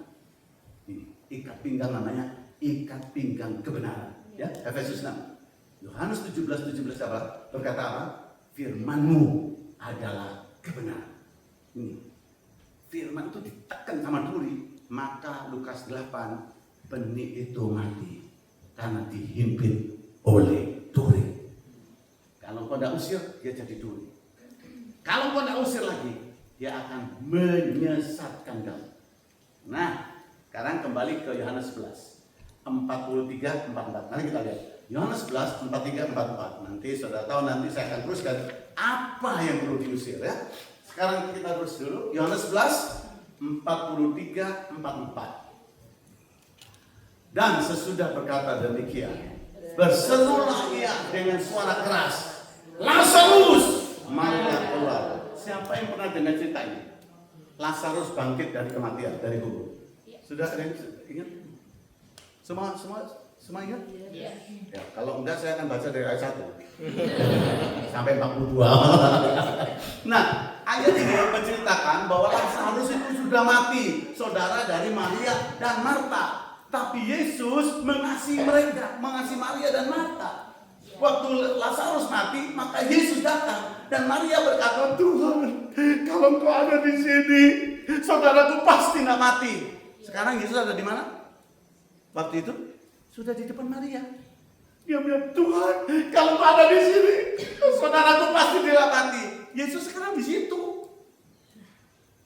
Ini, ikat pinggang namanya ikat pinggang kebenaran. Ya, Efesus 6. Yohanes 17:17 apa? Berkata apa? Firman-Mu adalah kebenaran. Ini. Firman itu ditekan sama duri, maka Lukas 8, benih itu mati karena dihimpit oleh duri. Kalau kau tidak usir, dia jadi duri. Kalau kau tidak usir lagi, dia akan menyesatkan kamu. Nah, sekarang kembali ke Yohanes 11, 43-44. Nanti kita lihat. Yohanes 11, 43-44. Nanti saudara tahu, nanti saya akan teruskan apa yang perlu diusir ya. Sekarang kita terus dulu. Yohanes 11, 43-44. Dan sesudah berkata demikian, berserulah ia dengan suara keras, Lazarus, marilah keluar. Siapa yang pernah dengar cerita ini? Lazarus bangkit dari kematian, dari kubur. Sudah ada yang ingat? Semua ingat? Ya, kalau enggak saya akan baca dari ayat 1 sampai 42. Nah, ayat ini menceritakan bahwa Lazarus itu sudah mati, saudara dari Maria dan Marta. Tapi Yesus mengasihi mereka, mengasihi Maria dan Marta. Waktu Lazarus mati, maka Yesus datang dan Maria berkata, Tuhan, kalau Engkau ada di sini, saudaraku pasti tidak mati. Sekarang Yesus ada di mana? Waktu itu sudah di depan Maria. Dia bilang, Tuhan, kalau Engkau ada di sini, saudaraku pasti tidak mati. Yesus sekarang di situ.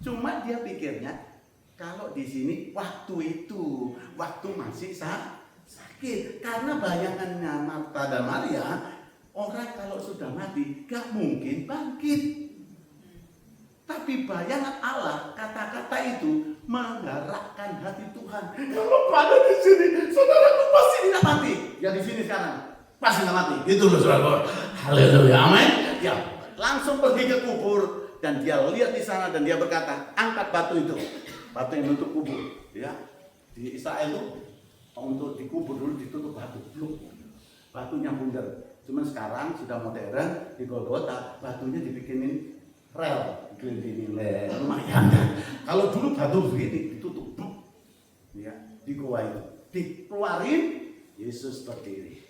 Cuma dia pikirnya, kalau di sini waktu masih sakit. Karena bayangannya Marta dan Maria, orang kalau sudah mati gak mungkin bangkit. Tapi bayangan Allah, kata-kata itu menggerakkan hati Tuhan. Kalau pada di sini, saudaraku pasti tidak mati. Ya di sini sekarang pasti tidak mati. Gitu loh saudara. Haleluya, amin. Ya, langsung pergi ke kubur dan dia lihat di sana dan dia berkata, angkat batu itu, batu yang nutup kubur. Ya, di Israel itu untuk dikubur dulu ditutup batu, batunya bundar. Cuman sekarang sudah modern di Golgota, batunya dibikinin rel, dikelilingin lumayan kan. Kalau dulu batu begini ditutup, ya di gua itu dikeluarin, Yesus berdiri.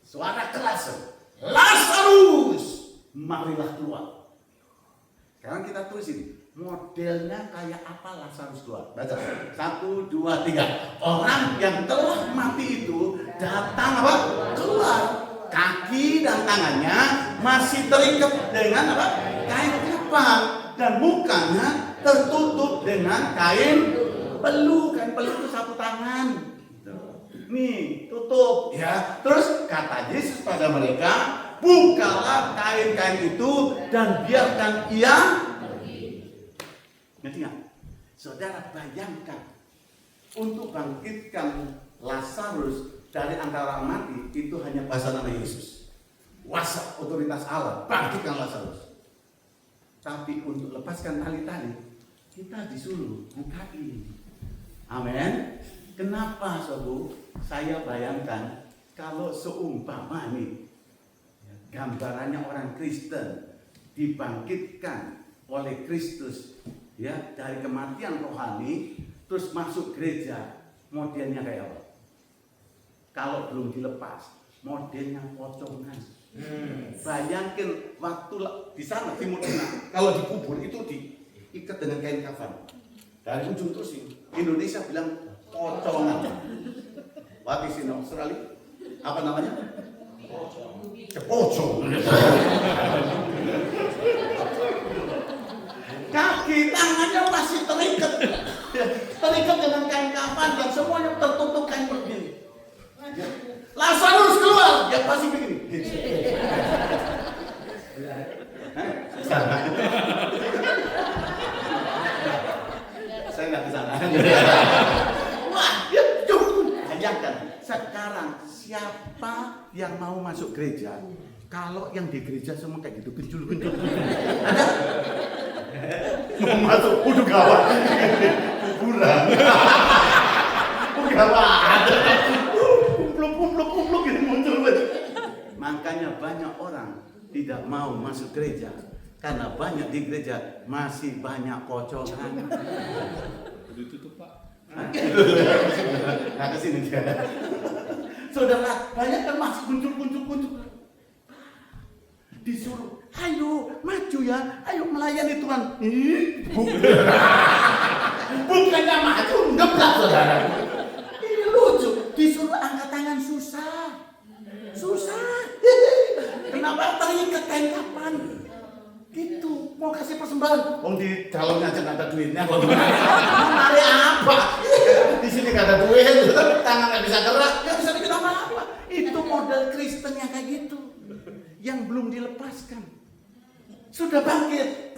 Suara keras, Lazarus, marilah keluar. Sekarang kita tulis ini, modelnya kayak apa Lazarus keluar? Baca, 1, 2, 3. Orang yang telah mati itu datang apa? Keluar. Kaki dan tangannya masih terikat dengan apa? Kain kapan, dan mukanya tertutup dengan kain pelu. Kain pelu itu sapu tangan. Nih, tutup ya. Terus kata Yesus pada mereka, bukalah kain-kain itu dan biarkan ia. Ngerti nggak? Saudara bayangkan, untuk bangkitkan Lazarus dari antara orang mati itu hanya bahasa nama Yesus. Kuasa otoritas Allah, bangkitkan Lazarus. Tapi untuk lepaskan tali-tali, kita disuruh bukain. Amin. Kenapa, Sobu? Saya bayangkan kalau seumpama nih, gambarannya orang Kristen dibangkitkan oleh Kristus, ya, dari kematian rohani, terus masuk gereja, modelnya kayak apa? Kalau belum dilepas, modelnya pocongan. Bayangkan waktu di sana Timur Tengah, kalau dikubur itu diikat dengan kain kafan dari ujung terus ini. Indonesia bilang pocongan. What is in Australia? Apa namanya? Pocong. Kaki tangannya masih terikat dengan kain kafan dan semuanya tertutup kain begini. Lazarus keluar, dia pasti begini. Saya nggak kesana. Wah, dia cukup. Bayangkan, sekarang siapa yang mau masuk gereja? Kalau yang di gereja semua kayak gitu, kencul. Ada? Mau masuk, udah gawat. Kuburan. Gawat. Ada. Kumpluk gitu muncul. Makanya banyak orang tidak mau masuk gereja karena banyak di gereja masih banyak pocongan. Ditutup Pak. Nah kesini dia. Saudara, banyak kan masih muncul. Disuruh, ayo maju ya, ayo melayani Tuhan. Bukannya maju, ngeblak saudara. Ini lucu, disuruh angkat tangan susah. Kenapa terikat kain kapan? Gitu, mau kasih persembahan. Di dalamnya aja nggak ada duitnya. Mau narik apa? Di sini nggak ada duit, tangan nggak bisa gerak, nggak bisa bikin apa-apa. Itu model Kristen yang kayak gitu, yang belum dilepaskan. Sudah bangkit.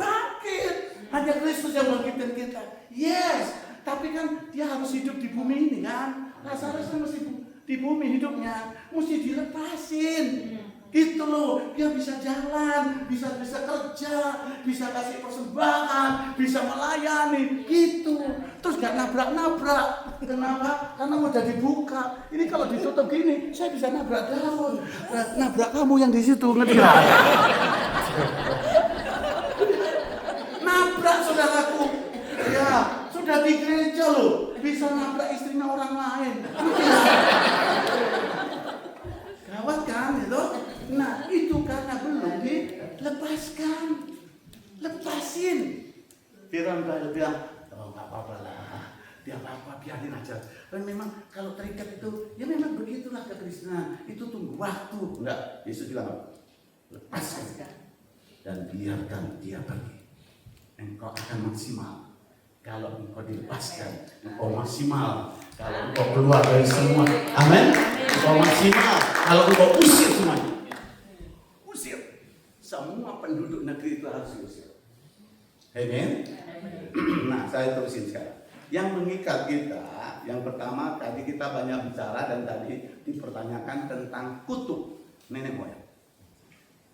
Hanya Kristus yang bangkitin kita. Yes, tapi kan dia harus hidup di bumi ini kan. Lazarus kan mesti di bumi hidupnya, mesti dilepasin. Gitu loh, dia bisa jalan, bisa kerja, bisa kasih persembahan, bisa melayani, gitu. Terus gak nabrak-nabrak. Kenapa? Karena udah dibuka. Ini kalau ditutup gini, saya bisa nabrak daun, nabrak kamu yang di situ, ngerti gak? Nabrak saudaraku, ya sudah di gereja loh, bisa nabrak istrinya orang lain. Gawat kan itu? Nah itu karena belum dilepaskan. Lepasin. Firman bilang, oh gak apa-apa lah, dia apa-apa, biarin aja. Dan memang kalau terikat itu, ya memang begitulah kekristenan. Itu tunggu waktu. Enggak, Yesus bilang apa? Lepaskan dan biarkan dia pergi. Engkau akan maksimal. Kalau engkau dilepaskan, engkau maksimal. Kalau engkau keluar dari semua, amin. Engkau maksimal. Kalau engkau usir semuanya, usir. Semua penduduk negeri itu harus diusir. Amin. Nah, saya terusin sekarang. Yang mengikat kita, yang pertama tadi kita banyak bicara dan tadi dipertanyakan tentang kutub nenek moyang.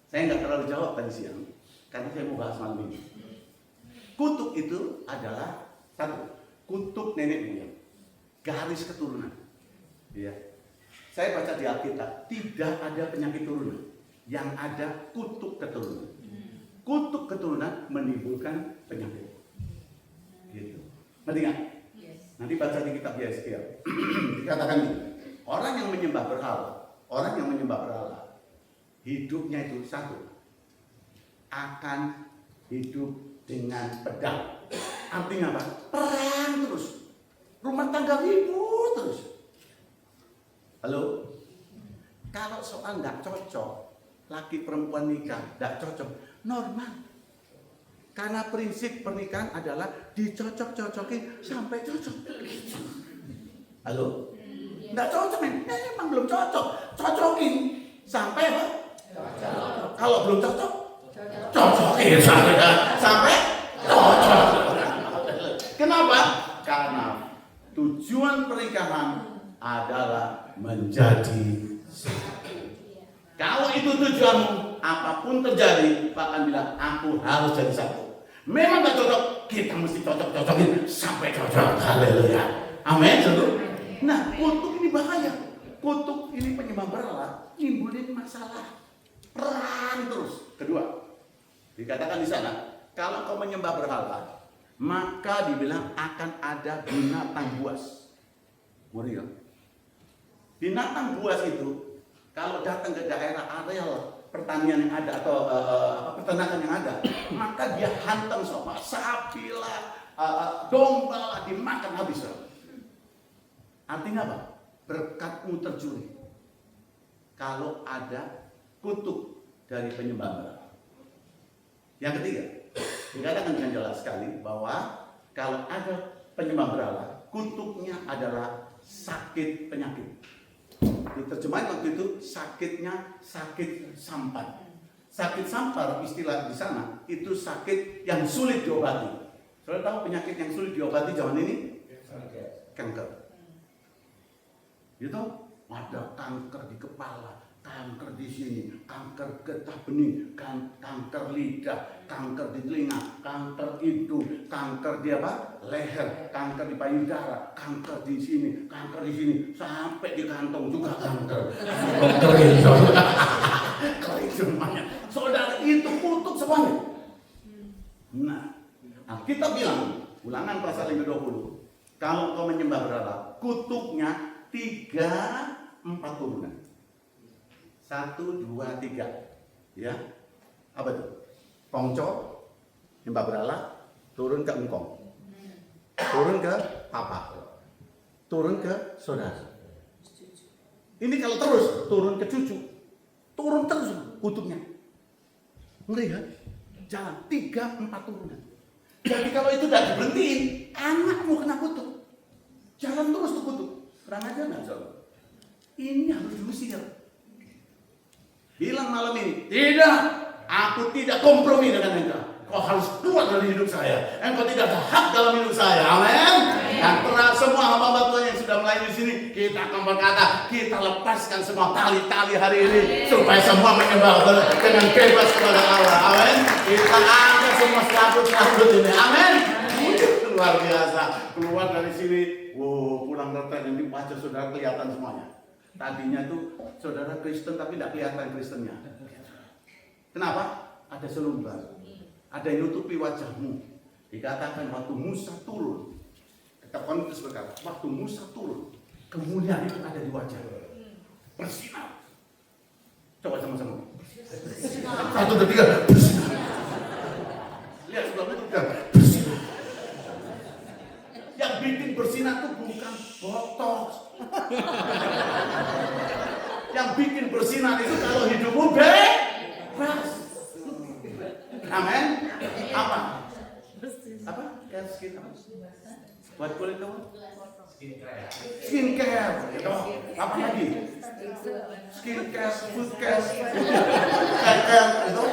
Saya nggak terlalu jawab tadi siang, karena saya mau bahas malam ini. Kutub itu adalah satu, kutub nenek moyang, garis keturunan. Ya. Saya baca di Alkitab, tidak ada penyakit turunan, yang ada kutub keturunan. Kutub keturunan menimbulkan penyakit. Gitu. Ngerti nggak? Nanti baca di kitab Yeskiel. Dikatakan ini, orang yang menyembah berhala, hidupnya itu satu, akan hidup dengan pedang. Artinya apa? Perang terus. Rumah tangga ribut terus. Halo? Kalau soal nggak cocok, laki perempuan nikah nggak cocok, normal. Karena prinsip pernikahan adalah dicocok-cocokin sampai cocok. Halo? Nggak cocok, men. Emang belum cocok. Cocokin sampai apa? Cocok. Kalau belum cocok, cocokin sampai cocok. Kenapa? Karena tujuan pernikahan adalah menjadi satu. Kalau itu tujuanmu, apapun terjadi, Pak akan bilang, aku harus jadi satu. Memang gak cocok, kita mesti cocok-cocokin sampai cocok. Haleluya. Amin. Nah, kutub ini bahaya. Kutub ini penyembah berhala, nimbulin masalah. Perang terus. Kedua, dikatakan di sana, kalau kau menyembah berhala, maka dibilang akan ada binatang buas. Ngeri ya? Binatang buas itu kalau datang ke daerah areal pertanian yang ada atau peternakan yang ada, maka dia hantam semua, sapi lah, domba lah, dimakan habis. Artinya apa? Berkatmu tercuri. Kalau ada kutub dari penyembah berhala. Yang ketiga, dikatakan dengan jelas sekali bahwa kalau ada penyembah berhala, kutubnya adalah sakit penyakit. Diterjemahin waktu itu sakitnya sakit sampar. Sakit sampar istilah di sana itu sakit yang sulit diobati. Saudara tahu penyakit yang sulit diobati zaman ini? Kanker. Gitu? Ada kanker di kepala, kanker di sini, kanker getah bening, kanker lidah, kanker di telinga, kanker hidung, kanker di apa? Leher, kanker di payudara, kanker di sini, sampai di kantong juga kanker. Kering semuanya. Saudara itu kutuk semuanya. Nah, kita bilang Ulangan pasal 20, kalau kau menyembah berhala, kutuknya 3-4 turunan. 1, 2, 3. Ya. Apa itu? Pongco, nyembah berhala, turun ke engkong. Turun ke papa. Turun ke saudara. Ini kalau terus turun ke cucu. Turun terus kutuknya. Ngeri kan? Jalan 3-4 turunan. Jadi kalau itu udah diberhentiin, anakmu kena kutuk. Jalan terus tuh kutuk. Kurang aja nggak saudara? Ini harus diusir. Bilang malam ini, tidak, aku tidak kompromi dengan engkau. Kau harus keluar dari hidup saya. Engkau tidak ada hak dalam hidup saya. Amin. Dan terang semua hamba-hamba Tuhan yang sudah melayani di sini, kita akan berkata, kita lepaskan semua tali-tali hari ini supaya semua menyembah dengan bebas kepada Allah. Amin. Kita angkat semua selaput ini. Amin. Luar biasa. Keluar dari sini, pulang retret yang dibaca saudara kelihatan semuanya. Tadinya tuh saudara Kristen tapi tidak kelihatan Kristennya. Kenapa? Ada selumbar. Ada yang nutupi wajahmu. Dikatakan waktu Musa turun. Kitab Korintus berkata, waktu Musa turun, kemuliaan itu ada di wajah. Bersinar. Coba sama-sama. 1, 2, 3. Bersinar. Lihat sebelumnya itu bersinar. Yang bikin bersinar itu bukan botox. Yang bikin bersinar itu kalau hidupmu bebas. Amin. Apa? Apa? Skin apa? Buat kulit kamu? skincare, gitu. Apa lagi? Skincare, foodcare, care, gitu.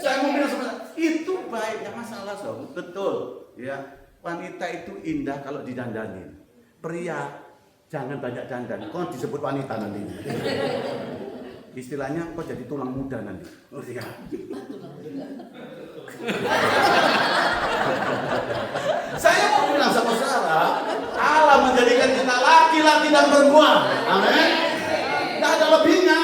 Saya mau bilang sama itu baik, nggak masalah dong, betul. Ya, wanita itu indah kalau didandanin. Pria jangan banyak dandan, kau disebut wanita nanti. Istilahnya kau jadi tulang muda nanti. Ngerti kan? Saya mau bilang sama saudara, Allah menjadikan kita laki-laki dan perempuan. Amin. Tidak ada lebihnya.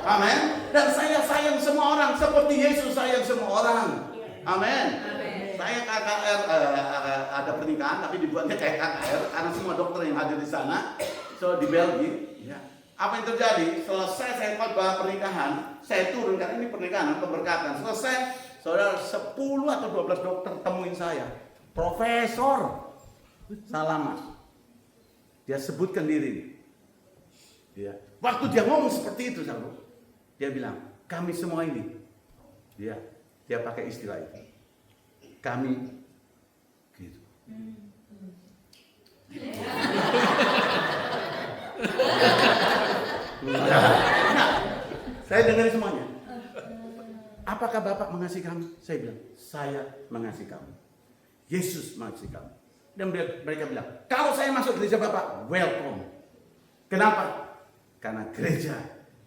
Amin. Dan saya sayang semua orang seperti Yesus sayang semua orang. Amin. Saya KKR ada pernikahan tapi dibuatnya kayak KKR karena semua dokter yang hadir di sana. So di Belgia, ya. Apa yang terjadi? Selesai saya khotbah pernikahan, saya turun karena ini pernikahan pemberkatan. Selesai, saudara 10 atau 12 dokter temuin saya. Profesor Salama. Dia sebutkan diri. Ya. Waktu dia ngomong seperti itu, saudara, dia bilang, kami semua ini. Dia pakai istilah itu. Kami gitu. Nah, saya dengar semuanya. Apakah Bapak mengasihi kami? Saya bilang, saya mengasihi kamu. Yesus mengasihi kamu. Dan mereka bilang, kalau saya masuk gereja Bapak, welcome. Kenapa? Karena gereja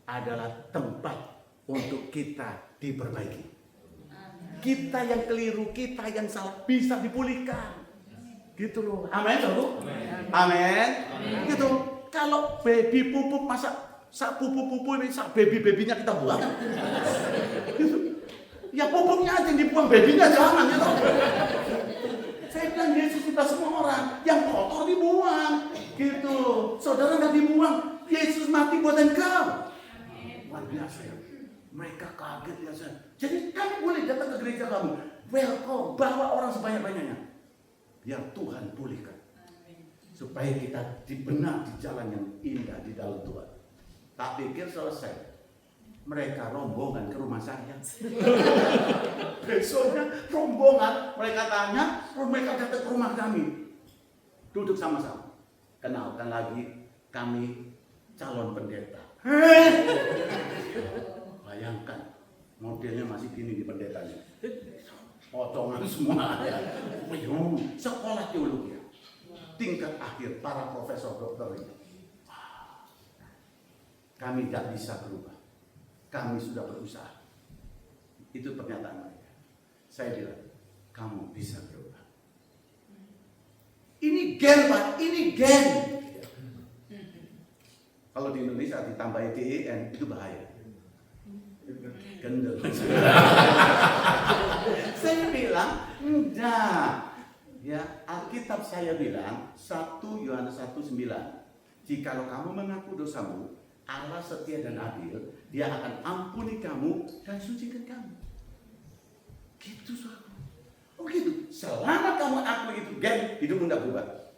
adalah tempat untuk kita diperbaiki. Kita yang keliru, kita yang salah bisa dipulihkan. Gitu loh. Amin, Saudara. Amin. Gitu. Kalau baby pupuk masa sak pupu-pupu ini sak baby-babynya kita buang. Gitu. Ya pupuknya aja yang dibuang, babynya jangan gitu. Saya bilang Yesus kita semua orang yang kotor dibuang. Gitu. Saudara nggak dibuang, Yesus mati buat engkau. Luar biasa ya. Mereka kaget ya saya. Jadi kamu boleh datang ke gereja kamu. Welcome, bawa orang sebanyak-banyaknya. Biar Tuhan pulihkan. Supaya kita dibenar di jalan yang indah di dalam Tuhan. Tak pikir selesai. Mereka rombongan ke rumah saya. Besoknya rombongan. Mereka tanya, mereka datang ke rumah kami. Duduk sama-sama. Kenalkan lagi, kami calon pendeta. Bayangkan, modelnya masih gini di pendetanya. Potongan semua ya. Sekolah teologi. Tingkat akhir para profesor dokter ini. Kami tidak bisa berubah. Kami sudah berusaha. Itu pernyataan mereka. Saya bilang, kamu bisa berubah. Ini gen Pak, ini gen. Kalau di Indonesia ditambahi GEN itu bahaya. Gendel. Saya bilang, enggak. Ya, Alkitab saya bilang 1 Yohanes 1:9. Jikalau kamu mengaku dosamu, Allah setia dan adil, Dia akan ampuni kamu dan sucikan kamu. Gitu saudara. Oh gitu. Selama kamu aku itu gen, hidupmu tidak berubah.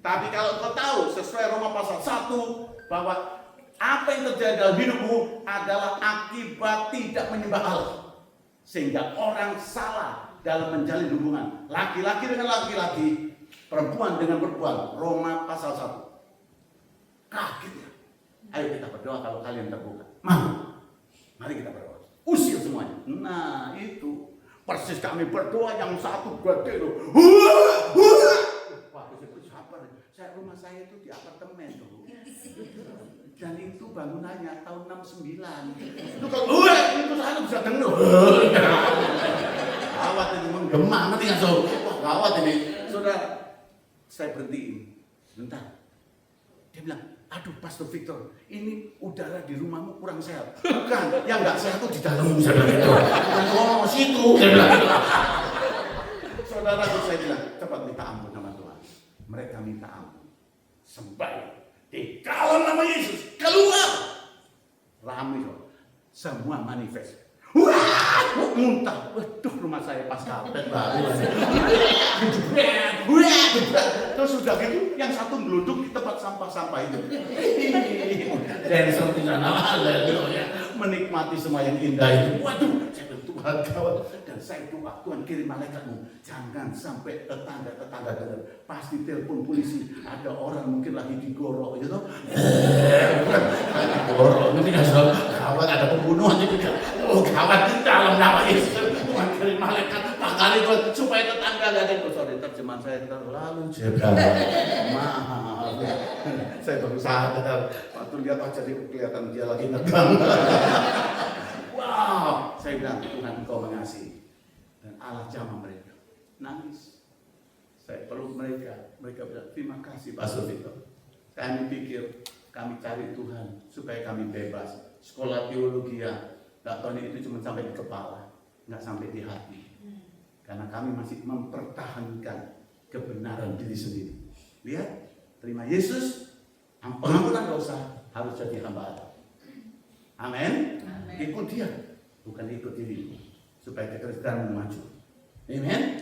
Tapi kalau kau tahu sesuai Roma pasal 1 bahwa apa yang terjadi dalam hidupmu adalah akibat tidak menyembah Allah. Sehingga orang salah dalam menjalin hubungan. Laki-laki dengan laki-laki, perempuan dengan perempuan. Roma pasal 1. Kaget ya. Ayo kita berdoa kalau kalian terbuka. Mari kita berdoa. Usir semuanya. Nah itu. Persis kami berdoa yang satu gede loh. Wah, sabar. Rumah saya itu di apartemen tuh. Dan itu bangunannya tahun 69. Itu kalau itu sana bisa dengar. Gawat ini menggema, ngerti nggak so? Wah gawat ini. Saudara, saya berhentiin. Bentar. Dia bilang, aduh Pastor Victor, ini udara di rumahmu kurang sehat. Bukan, yang nggak sehat itu di dalam. Saya bilang itu. Oh, situ. Saya bilang. Saudara, saya bilang, cepat minta ampun sama Tuhan. Mereka minta ampun. Sembahyang. Di dalam nama Yesus keluar. Ramai loh. Semua manifest. Wah, muntah. Waduh, rumah saya pas karpet baru. Terus sudah gitu, yang satu geluduk di tempat sampah-sampah itu. Dancer di sana, haleluya. Menikmati semua yang indah itu. Waduh, saya bilang Tuhan gawat. Dan saya doa, Tuhan kirim malaikatmu. Jangan sampai tetangga-tetangga dengar. Pasti telepon polisi. Ada orang mungkin lagi digorok gitu. Digorok, nanti kan kawan ada pembunuhan juga. Oh kawan, dalam nama Yesus. Tuhan kirim malaikat. Pakali Tuhan, supaya tetangga gak ada. Oh sorry, terjemahan saya terlalu jebak. Maaf. Saya baru sadar. Waktu lihat aja kelihatan dia lagi negang. Wow, saya bilang Tuhan Engkau mengasihi. Dan Allah jamah mereka. Nangis. Saya peluk mereka. Mereka bilang, terima kasih Pastor Vito. Kami pikir, kami cari Tuhan supaya kami bebas. Sekolah teologi ya, gak tahu itu cuma sampai di kepala, gak sampai di hati. Karena kami masih mempertahankan kebenaran diri sendiri. Lihat, terima Yesus, pengampunan dosa harus jadi hamba Allah. Amin. Ikut dia, bukan ikut dirimu, supaya kekristenan maju. Amin.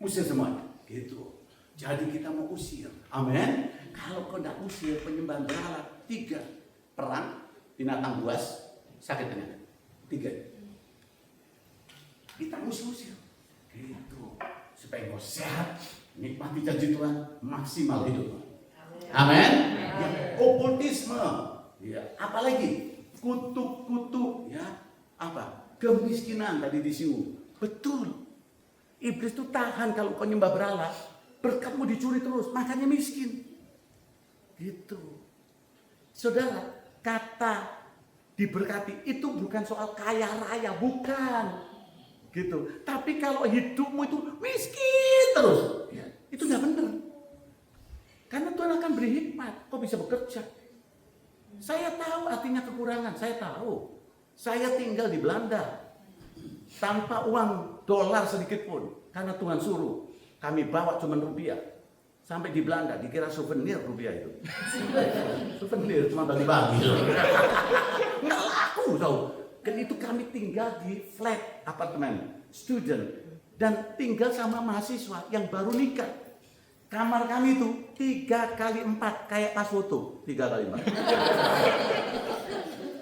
Usir semuanya, gitu. Jadi kita mau usir. Amin. Kalau kau tidak usir penyembahan berhala, 3 perang, binatang buas, sakit dengan 3. Kita mesti usir, gitu. Supaya kau sehat, nikmati janji Tuhan, maksimal hidup. Amin. Ya, okultisme, ya, apalagi kutuk-kutuk, ya, apa? Kemiskinan tadi disinggung. Betul. Iblis itu tahan kalau kau nyembah berhala, berkatmu dicuri terus, makanya miskin. Gitu. Saudara, kata diberkati itu bukan soal kaya raya, bukan. Gitu. Tapi kalau hidupmu itu miskin terus, ya, itu nggak benar. Karena Tuhan akan beri hikmat, kau bisa bekerja. Saya tahu artinya kekurangan, saya tahu. Saya tinggal di Belanda tanpa uang dolar sedikit pun, karena Tuhan suruh. Kami bawa cuma rupiah. Sampai di Belanda dikira souvenir rupiah itu. Souvenir cuma bagi-bagi. Nggak laku tahu. Dan itu kami tinggal di flat apartemen student dan tinggal sama mahasiswa yang baru nikah. Kamar kami itu 3x4 kayak pas foto, 3x4.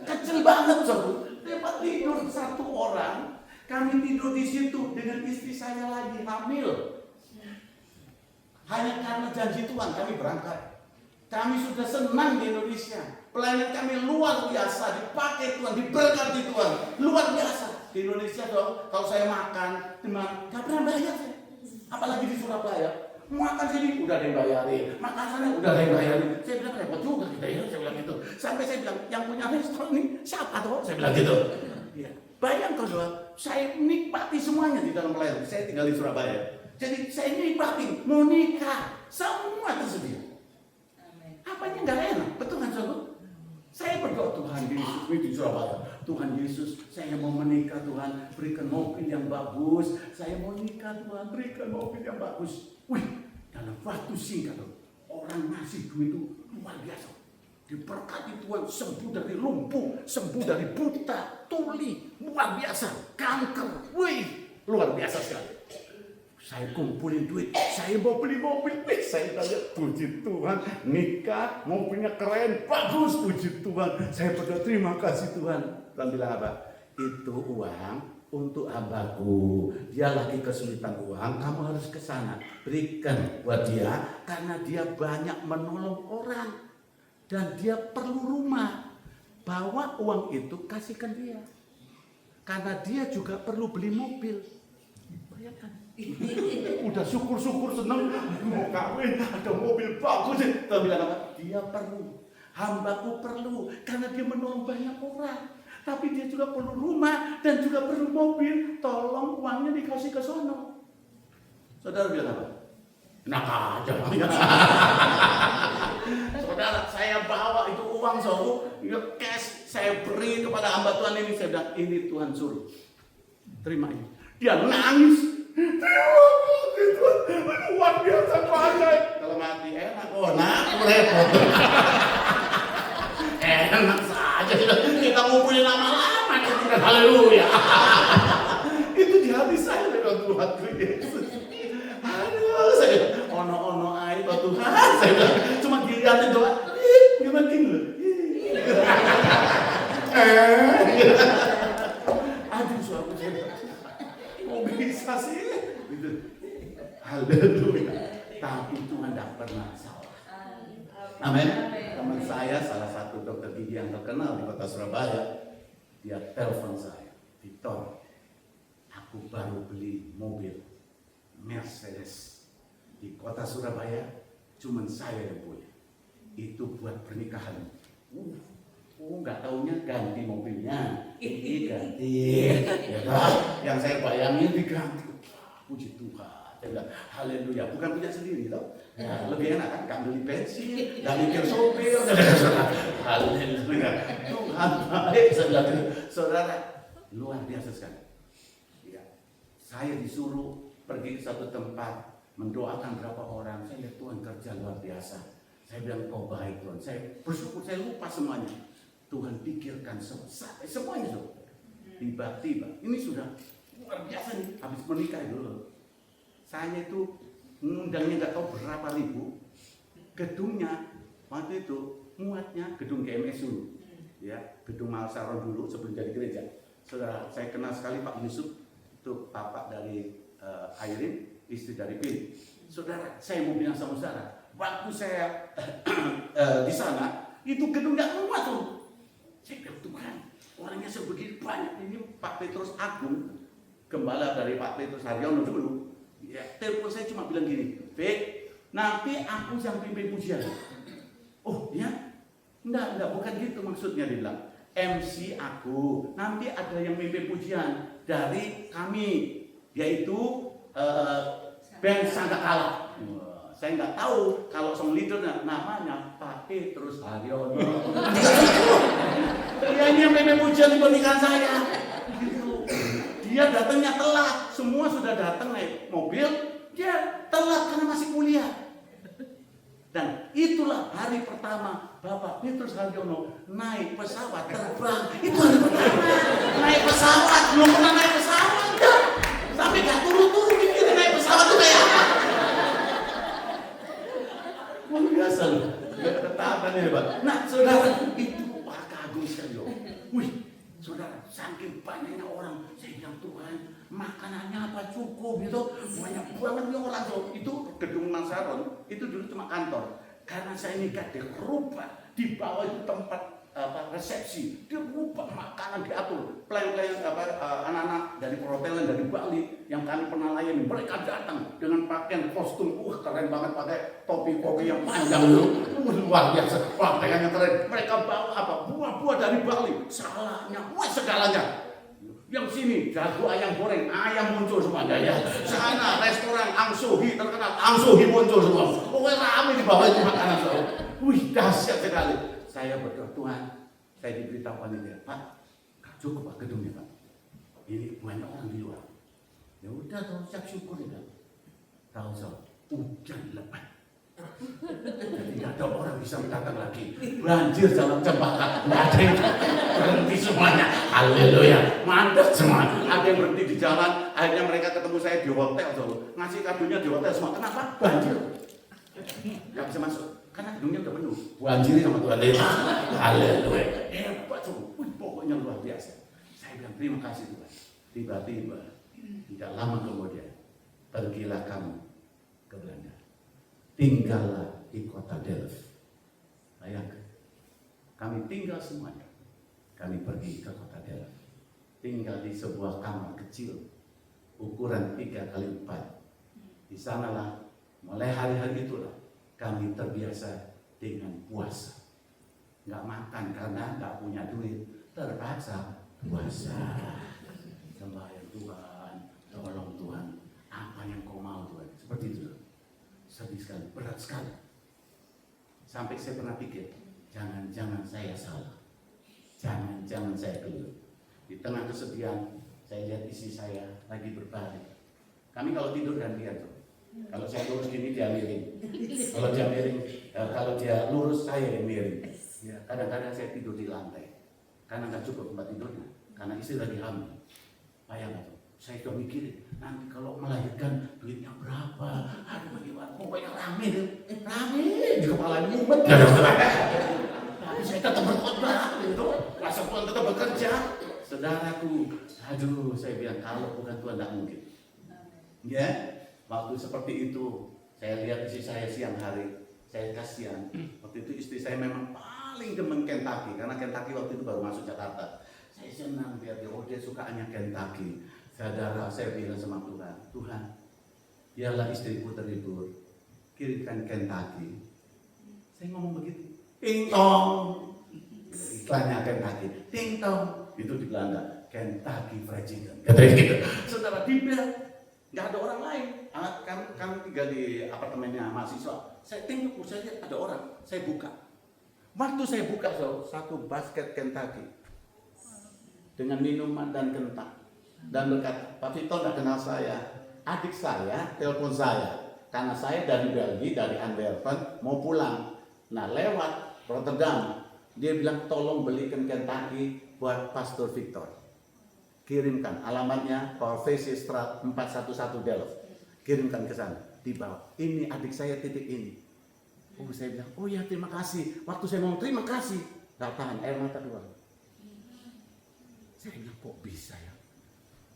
Kecil banget sob. Tempat tidur 1 orang. Kami tidur di situ dengan istri saya lagi hamil. Hanya karena janji Tuhan kami berangkat. Kami sudah senang di Indonesia. Pelayanan kami luar biasa, dipakai Tuhan, diberkati Tuhan, luar biasa. Di Indonesia dong, kalau saya makan, nggak pernah bayar saya. Apalagi di Surabaya. Makan sini udah ada yang bayarin, makan sana udah ada yang bayarin. Saya bilang repot juga kita ya, saya bilang gitu. Sampai saya bilang yang punya restoran ini siapa tuh? Saya bilang gitu. Ya. Bayangkan doang, saya nikmati semuanya di dalam pelayanan. Saya tinggal di Surabaya. Jadi saya nikmati, mau nikah, semua tersedia. Apanya nggak enak, betul kan saudara? Saya berdoa Tuhan Yesus di Surabaya. Tuhan Yesus, saya mau menikah Tuhan, berikan mobil yang bagus. Saya mau nikah Tuhan, berikan mobil yang bagus. Wih, dalam waktu singkat orang ngasih duit itu luar biasa. Diberkati Tuhan, sembuh dari lumpuh, sembuh dari buta, tuli, luar biasa, kanker. Wih, luar biasa sekali. Saya kumpulin duit, saya mau beli mobil, saya tanya, puji Tuhan, nikah, mobilnya keren, bagus, puji Tuhan. Saya berdoa, terima kasih Tuhan. Tuhan bilang apa? Itu uang untuk hambaku. Dia lagi kesulitan uang, kamu harus ke sana. Berikan buat dia, karena dia banyak menolong orang. Dan dia perlu rumah. Bawa uang itu, kasihkan dia. Karena dia juga perlu beli mobil. Bayangkan. Udah syukur-syukur senang mau kawin ada mobil bagus. Tuhan bilang apa? Dia perlu, hambaku perlu, karena dia menolong banyak orang. Tapi dia juga perlu rumah dan juga perlu mobil. Tolong uangnya dikasih ke sono. Saudara bilang apa? Enak aja. Saudara, saya bawa itu uang cash, saya beri kepada hamba Tuhan ini. Saya bilang ini Tuhan suruh, terima ini. Dia nangis. Luar biasa banget. Kalau mati enak, aku repot. Enak saja kita ngumpulin lama-lama kita haleluya. Itu di hati saya dengan Tuhan Yesus. Aduh, saya ono air Tuhan. Saya cuma dilihatin doa. Gimana ini? Aduh, suaraku saya. Tapi Tuhan tidak pernah salah. Amin. Teman saya, salah satu dokter gigi yang terkenal di kota Surabaya, dia telepon saya, Victor, aku baru beli mobil Mercedes di kota Surabaya, cuman saya yang punya. Itu buat pernikahan. Nggak taunya ganti mobilnya, ganti. Ya kan? Yang saya bayangin diganti. Puji Tuhan. Saya bilang, haleluya. Bukan punya sendiri, toh? Ya, lebih enak kan? Nggak beli bensin, nggak mikir sopir. Haleluya. Tuhan baik. Saya bilang, saudara, luar biasa sekali. Ya. Saya disuruh pergi ke satu tempat, mendoakan berapa orang. Saya lihat Tuhan kerja luar biasa. Saya bilang, kau baik Tuhan. Saya bersyukur, saya lupa semuanya. Tuhan pikirkan semuanya. Tiba-tiba, ini sudah luar biasa nih. Habis menikah dulu. Saya itu mengundangnya nggak tahu berapa ribu. Gedungnya, waktu itu muatnya gedung GMS dulu. Ya, gedung Malsaron dulu sebelum jadi gereja. Saudara, saya kenal sekali Pak Yusuf. Itu bapak dari Airin, istri dari Pin. Saudara, saya mau bilang sama saudara, waktu saya di sana, itu gedung nggak muat tuh. Saya bilang, Tuhan, orangnya sebegitu banyak. Ini Pak Petrus Agung, gembala dari Pak Petrus Haryono dulu. Ya, telepon saya cuma bilang gini, Bek, nanti aku yang pimpin pujian. Oh ya? Enggak, bukan gitu maksudnya, dia bilang. MC aku, nanti ada yang pimpin pujian dari kami, yaitu band Sangkakala. Saya nggak tahu kalau song leadernya namanya Pak Petrus Haryono. Dia ini yang pimpin pujian di pernikahan saya. Gitu. Dia datangnya telat, semua sudah datang naik mobil, dia telat karena masih kuliah. Dan itulah hari pertama Bapak Petrus Haryono naik pesawat terbang. Itu hari pertama naik pesawat, belum pernah naik pesawat. Sampai gak turun-turun mikirin naik pesawat itu kayak apa. Luar biasa loh. Ketaatan ya Pak. Nah saudara, itu wah kagum sekali loh. Wih, saudara, saking banyaknya orang, saya bilang Tuhan, makanannya apa cukup gitu. Banyak banget nih orang tuh. Itu gedung Malsaron, itu dulu cuma kantor. Karena saya nikah dirubah, di bawah itu tempat resepsi, dirubah makanan diatur. Plan-plan anak-anak dari perhotelan dari Bali yang kami pernah layani, mereka datang dengan pakaian kostum, keren banget pakai topi-topi yang panjang dulu, luar biasa, pakaiannya keren. Mereka bawa apa? Buah-buah dari Bali, salahnya, segalanya. Yang sini jago ayam goreng, ayam muncul semuanya ya. Sana restoran Angsuhi terkenal, Angsuhi muncul semua. Pokoknya ramai di bawah itu makanan. Wih dahsyat sekali. Saya berdoa Tuhan, saya diberitahu panitia, Pak, cukup Pak gedungnya Pak. Ini banyak orang di luar. Ya udah tahu siap syukur ya. Tahu so, hujan lebat. Jadi nggak ada orang bisa datang lagi. Banjir jalan cempaka, nggak ada yang berhenti semuanya. Haleluya, mantap semua. Ada yang berhenti di jalan. Akhirnya mereka ketemu saya di hotel, so. Ngasih kadonya di hotel semua. Kenapa? Banjir. Nggak bisa masuk. Karena gedungnya udah penuh. Banjir sama Tuhan Yesus. Haleluya. Hebat so. Pokoknya luar biasa. Saya bilang terima kasih Tuhan. Tiba-tiba tidak lama kemudian pergilah kamu ke Belanda. Tinggallah di kota Delft. Bayangkan, kami tinggal semuanya. Kami pergi ke kota Delft. Tinggal di sebuah kamar kecil, ukuran 3x4. Di sanalah, mulai hari-hari itulah, kami terbiasa dengan puasa. Nggak makan karena nggak punya duit, terpaksa puasa. Sembahyang Tuhan, tolong Tuhan, apa yang kau mau Tuhan? Seperti itu. Sedih sekali, berat sekali. Sampai saya pernah pikir, jangan-jangan saya salah. Jangan-jangan saya keliru. Di tengah kesedihan, saya lihat istri saya lagi berbaring. Kami kalau tidur gantian tuh. Kalau saya lurus gini, dia miring. Kalau dia miring, kalau dia lurus, saya yang miring. Ya, kadang-kadang saya tidur di lantai. Karena nggak cukup tempat tidurnya. Karena istri lagi hamil. Bayangkan tuh. Saya udah mikirin, nanti kalau melahirkan duitnya berapa, aduh bagaimana, pokoknya rame deh, rame di kepala mumet. Tapi saya tetap berkhotbah, gitu, masa Tuhan tetap bekerja. Saudaraku, aduh saya bilang kalau bukan Tuhan tidak mungkin. Ya, waktu seperti itu Saya lihat istri saya siang hari, saya kasihan. Waktu itu istri saya memang paling demen Kentucky, karena Kentucky waktu itu baru masuk Jakarta. Saya senang lihat dia, oh dia sukanya Kentucky. Saudara, saya bilang sama Tuhan, Tuhan, biarlah istriku terhibur, kirimkan Kentucky. Saya ngomong begitu, ting tong, iklannya Kentucky, ting tong, itu di Belanda, Kentucky Fried Chicken. Katanya gitu. Saudara, dibilang nggak ada orang lain. Kan tinggal di apartemennya mahasiswa. Saya tengok, saya lihat ada orang, saya buka. Waktu saya buka, satu basket Kentucky dengan minuman dan kentang, dan berkata, Pak Vito nggak kenal saya. Adik saya telepon saya karena saya dari Belgia, dari Antwerpen mau pulang. Nah, lewat Rotterdam, dia bilang tolong belikan Kentucky buat Pastor Victor. Kirimkan alamatnya Corvée-Straat 411 Delft. Kirimkan ke sana. Di bawah. Ini adik saya titik ini. Oh, saya bilang, oh ya terima kasih. Waktu saya ngomong terima kasih, gak tahan air mata keluar. Saya bilang kok bisa ya?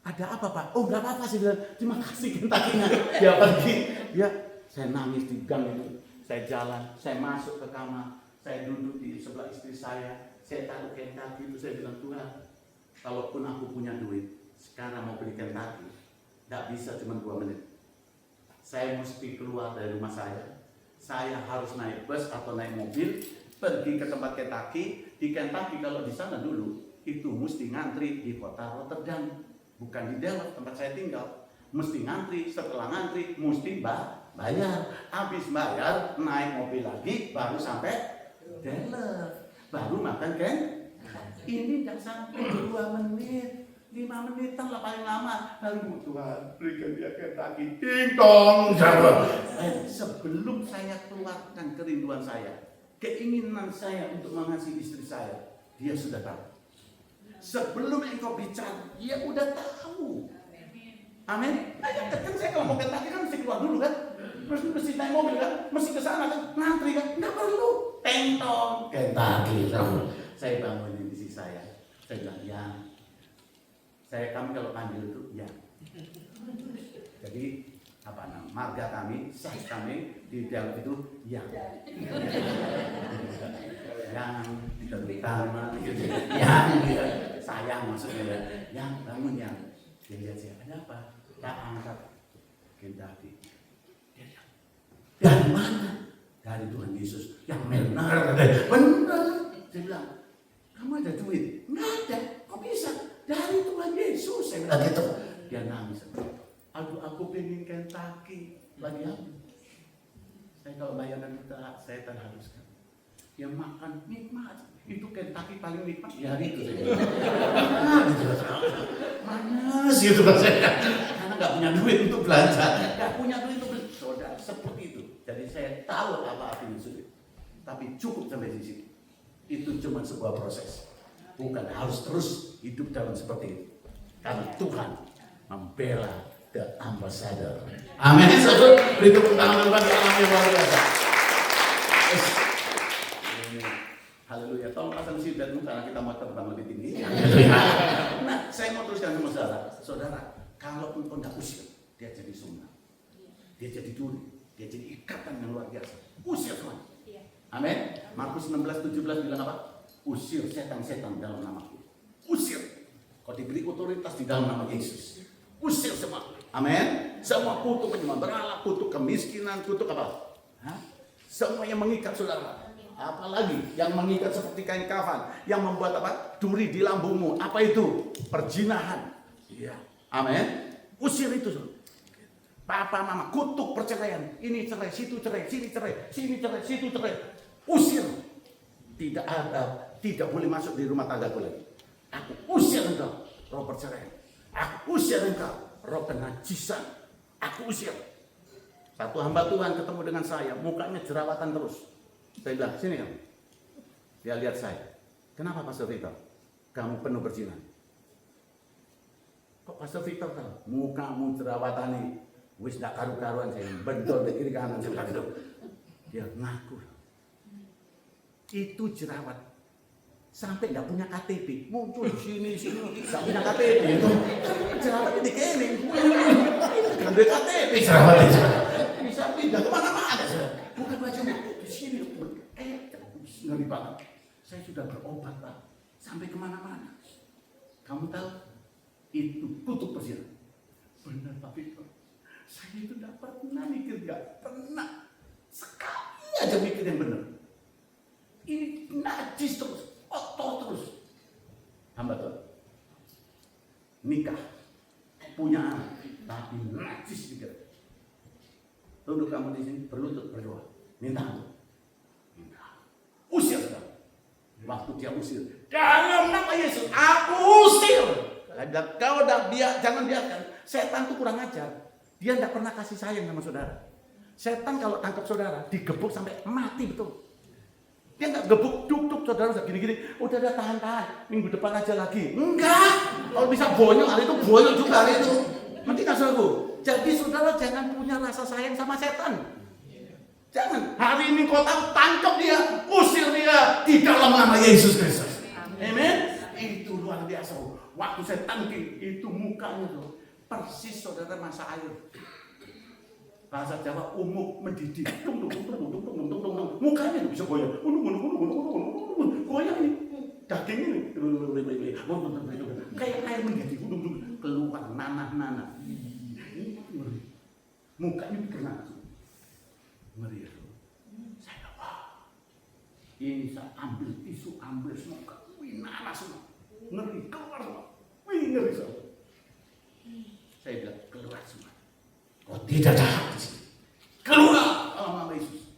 Ada apa Pak? Oh nggak apa-apa sih, terima kasih Kentucky-nya. Dia pergi. Ya, saya nangis di gang itu. Saya jalan, saya masuk ke kamar, saya duduk di sebelah istri saya taruh Kentucky itu, saya bilang Tuhan, kalaupun aku punya duit, sekarang mau beli Kentucky, nggak bisa cuma 2 menit. Saya mesti keluar dari rumah saya harus naik bus atau naik mobil, pergi ke tempat Kentucky. Di Kentucky kalau di sana dulu, itu mesti ngantri di kota Rotterdam, bukan di Delft tempat saya tinggal. Mesti ngantri, setelah ngantri, mesti bayar. Habis bayar, naik mobil lagi, baru sampai Delft. Baru makan kan? Ini tidak sampai 2 menit, 5 menitan lah paling lama. Lalu Tuhan berikan dia Kentucky, ding dong. Sebelum saya keluarkan kerinduan saya, keinginan saya untuk mengasihi istri saya, dia sudah tahu. Sebelum engkau bicara, dia udah tahu. Amin. Nah, ya, kan saya kalau mau Kentucky kan mesti keluar dulu kan, mesti naik mobil kan, mesti ke sana kan, ngantri kan, nggak perlu. Tentong Kentucky. Saya bangunin istri saya bilang ya. Kami kalau panggil itu ya. Jadi apa namanya? Marga kami, sah kami di dalam itu ya. Yang terutama gitu. Yang sayang maksudnya ya. Yang bangun yang. Dia lihat saya, ada apa? Tak angkat Kentucky. Dari mana? Dari Tuhan Yesus. Yang benar. Benar. Saya bilang, kamu ada duit? Nggak ada. Kok bisa? Dari Tuhan Yesus. Saya bilang gitu. Dia nangis. Aduh, aku pengen Kentucky. Lagi apa? Saya kalau bayangan kita, saya terharuskan. Yang makan nikmat. Itu Kentucky paling nikmat di hari itu. Mana sih itu saya? Karena nggak punya duit untuk belanja, nggak punya duit untuk beli. Saudara, seperti itu. Jadi saya tahu apa artinya sulit. Tapi cukup sampai di situ. Itu cuma sebuah proses. Bukan harus terus hidup dalam seperti itu. Karena Tuhan membela the ambassador. Amin. Saudara, beri tepuk tangan bagi Allah yang luar biasa. Haleluya. Tolong pasang seatbeltmu karena kita mau terbang lebih tinggi. Nah, saya mau teruskan sama saudara. Kalau engkau tidak usir, dia jadi sunnah. Dia jadi duri. Dia jadi ikatan yang luar biasa. Usir Tuhan. Amin. Markus 16:17 bilang apa? Usir setan-setan dalam namaku. Usir. Kau diberi otoritas di dalam nama Yesus. Usir semua. Amin. Semua kutuk penyembah berhala, kutuk kemiskinan, kutuk apa? Semua yang mengikat saudara. Apalagi yang mengikat seperti kain kafan, yang membuat apa? Duri di lambungmu. Apa itu? Perzinahan. Iya. Amin. Usir itu. Papa mama kutuk perceraian. Ini cerai, situ cerai, sini cerai, sini cerai, situ cerai. Usir. Tidak ada, tidak boleh masuk di rumah tanggaku lagi. Aku usir engkau, roh perceraian. Aku usir engkau, roh kenajisan. Aku usir. Satu hamba Tuhan ketemu dengan saya, mukanya jerawatan terus. Saya bilang, sini kamu. Dia lihat saya. Kenapa Pastor Victor? Kamu penuh perzinahan. Kok Pastor Victor tahu? Mukamu jerawatan nih. Wis dak karu-karuan saya. Bendol di kiri kanan. Dia ngaku. Itu jerawat. Sampai nggak punya KTP. Muncul sini. Nggak punya KTP. Itu jerawatnya di kiri. Nggak ada KTP jerawatnya. Bisa pindah kemana-mana. Bukan bajunya di sini. Ngeri banget. Saya sudah berobat Pak, sampai kemana-mana. Kamu tahu itu kutuk persiapan. Benar Pak Victor. Saya itu tidak pernah mikir, nggak pernah sekali aja mikir yang benar. Ini najis terus, kotor terus. Hamba Tuhan, nikah, punya anak, tapi najis pikir. Tunduk kamu di sini, berlutut berdoa, minta ampun, minta, usir sudah. Waktu dia usir, dalam nama Yesus, aku usir. Ada kau jangan biarkan. Setan itu kurang ajar. Dia tidak pernah kasih sayang sama saudara. Setan kalau tangkap saudara, digebuk sampai mati betul. Dia nggak gebuk, duk saudara udah gini-gini, udah tahan-tahan, minggu depan aja lagi. Enggak, kalau bisa bonyok hari itu bonyok juga hari itu. Nanti nggak saudaraku. Jadi saudara jangan punya rasa sayang sama setan. Jangan. Hari ini kau tahu, tangkap dia, usir dia di dalam nama Yesus Kristus. Amin. Itu luar biasa. Waktu saya tangkil itu mukanya tuh persis saudara masa air. Bahasa Jawa umuk mendidih. Mukanya tuh bisa goyang. Goyang ini. Daging ini. Kayak air mendidih. Keluar nanah-nanah. Mukanya kena. Ngeri ya. Saya wah. Ini saya ambil tisu, ambil semua. Wih, nanas semua. Ngeri, keluar semua. Wih, ngeri semua. Saya bilang, keluar semua. Oh, tidak ada di sini. Keluar! Oh, Mama Yesus.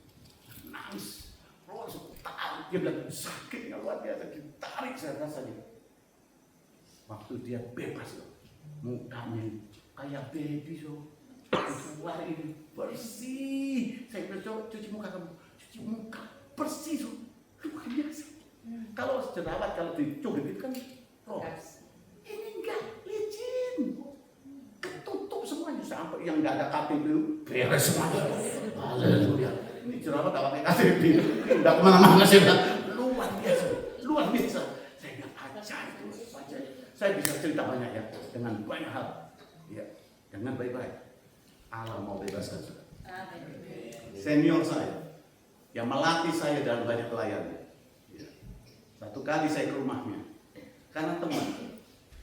Nangis. Keluar semua. Tarik. Dia bilang, sakitnya luar biasa. Ditarik saya rasanya. Waktu dia bebas loh. Mukanya kayak baby so. Keluar ini bersih. Saya bilang, cuci muka kamu. Cuci muka bersih so. Luar biasa. Kalau jerawat, kalau dicubit itu kan roh. Ini enggak, licin. Ketutup semuanya. Sampai yang enggak ada KTP itu beres semuanya. Haleluya. Ini jerawat enggak pakai KTP. Enggak kemana-mana sih. Luar biasa. Luar biasa. Saya bilang ajaib. Saya bisa cerita banyak ya. Dengan banyak hal. Ya. Dengan baik-baik. Allah mau bebaskan saudara. Senior saya yang melatih saya dalam banyak pelayanan. Satu kali saya ke rumahnya, karena teman,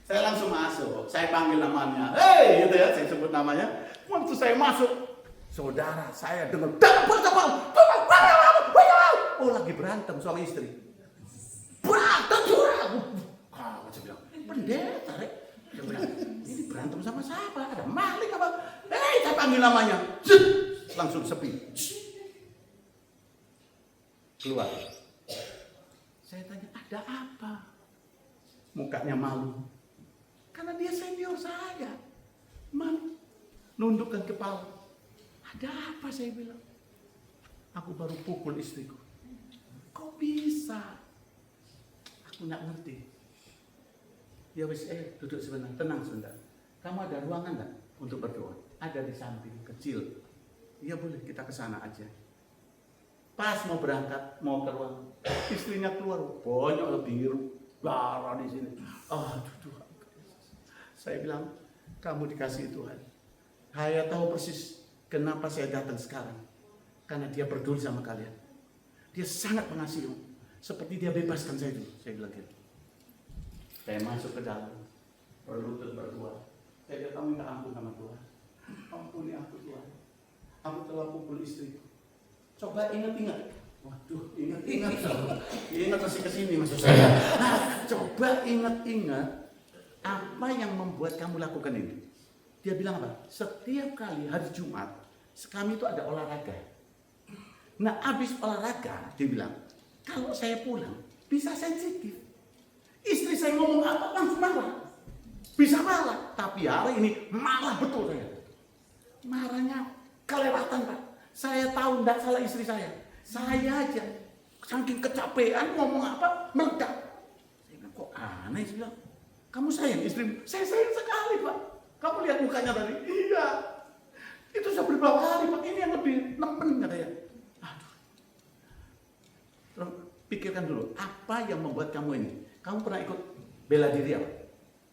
saya langsung masuk. Saya panggil namanya, hei, gitu ya, saya sebut namanya. Waktu saya masuk, saudara saya dengar, oh lagi berantem suami istri. Berantem curang. Kalau saya bilang, pendeta, dia bilang, ini berantem sama siapa? Ada maling apa? Hei, saya panggil namanya, langsung sepi. Keluar. Saya tanya, ada apa? Mukanya malu. Karena dia senior saya. Malu. Nundukkan kepala. Ada apa saya bilang? Aku baru pukul istriku. Kok bisa? Aku nggak ngerti. Ya wis, duduk sebentar, tenang sebentar. Kamu ada ruangan nggak untuk berdoa? Ada di samping, kecil. Iya boleh, kita ke sana aja. Pas mau berangkat, mau ke ruang, istrinya keluar, banyak biru, darah di sini. Aduh Tuhan. Saya bilang, kamu dikasih Tuhan. Saya tahu persis kenapa saya datang sekarang. Karena dia peduli sama kalian. Dia sangat mengasihi. Seperti dia bebaskan saya dulu. Saya bilang gitu. Saya masuk ke dalam, berlutut berdoa. Saya bilang, kamu minta ampun sama Tuhan. Ampuni aku Tuhan. Aku telah pukul istriku. Coba ingat-ingat. Waduh, ingat-ingat. Ingat masih kesini maksud saya. Nah, coba ingat-ingat apa yang membuat kamu lakukan ini. Dia bilang apa? Setiap kali hari Jumat, kami itu ada olahraga. Nah, habis olahraga, dia bilang, kalau saya pulang, bisa sensitif. Istri saya ngomong apa, langsung marah. Bisa marah. Tapi hari ini marah betul saya. Marahnya kelewatan, Pak. Saya tahu tidak salah istri saya. Saya aja saking kecapean ngomong apa meledak. Saya bilang kok aneh sih bilang. Kamu sayang istrimu? Saya sayang sekali Pak. Kamu lihat mukanya tadi? Iya. Itu sudah beberapa hari Pak. Ini yang lebih nemen katanya. Aduh. Terus pikirkan dulu. Apa yang membuat kamu ini? Kamu pernah ikut bela diri apa?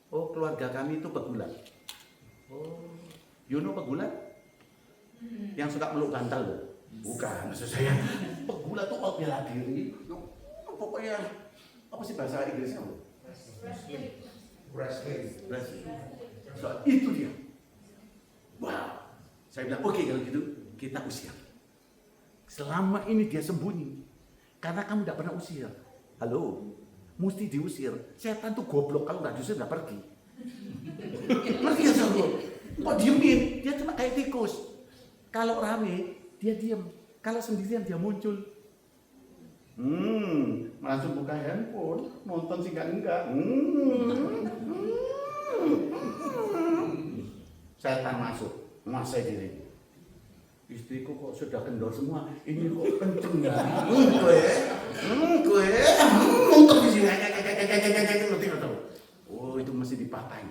Oh keluarga kami itu pegulat. Oh, you know pegulat? Yang suka meluk bantal loh. Bukan, maksud saya pegula tuh kalau bela diri. Pokoknya apa sih bahasa Inggrisnya? Wrestling. So, itu dia. Wow. Saya bilang, oke, kalau gitu kita usir. Selama ini dia sembunyi. Karena kamu tidak pernah usir. Halo, mesti diusir. Setan tuh goblok, kalau nggak diusir nggak pergi. Ngerti ya saudara? Kok diemin? Dia cuma kayak tikus. Kalau rame, dia diem. Kalau sendirian dia muncul. Langsung buka handphone, nonton sih enggak. Setan masuk, menguasai diri. Istriku kok sudah kendor semua, ini kok kenceng ya? Gue, muter di sini. Oh, itu mesti dipatahin.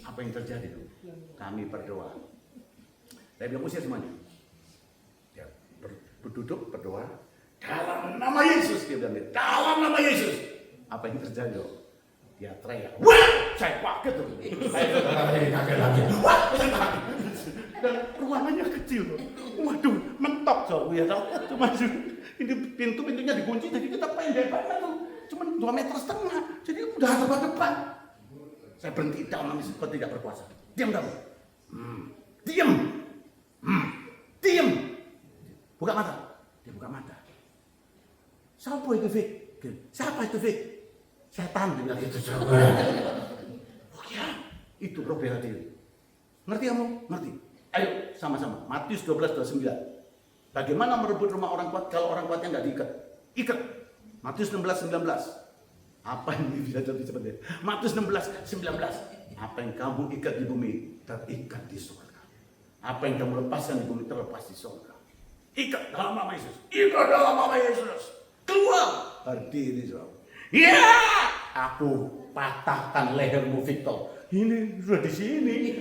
Apa yang terjadi tuh? Kami berdoa. Saya bilang usir semuanya. Ya, berduduk berdoa. Dalam nama Yesus, dia bilang, dalam nama Yesus. Apa yang terjadi? Dia teriak. Wah, saya kaget tuh. Saya kaget lagi. Wah, dan ruangannya kecil. Waduh, mentok so. Ya tahu, cuma ini pintunya dikunci, jadi kita pendek banget tuh. Cuma 2,5 meter. Jadi udah depan. Saya berhenti dalam Yesus, kau tidak berkuasa. Diam kamu. Diam. Buka mata. Dia buka mata. Siapa itu, Vic? Siapa itu, Vic? Setan, dia bilang gitu. Oh ya, itu roh bela diri. Ngerti kamu? Ngerti? Ayo, sama-sama. Matius 12:29. Bagaimana merebut rumah orang kuat kalau orang kuatnya nggak diikat? Ikat. Matius 16:19. Apa yang bisa jadi seperti itu? Matius 16:19. Apa yang kamu ikat di bumi, terikat di surga. Apa yang kamu lepaskan di bumi, terlepas di surga. Ikat dalam nama Yesus. Ikat dalam nama Yesus. Keluar. Berdiri, saudara. Ya, aku patahkan lehermu, Victor. Ini sudah di sini.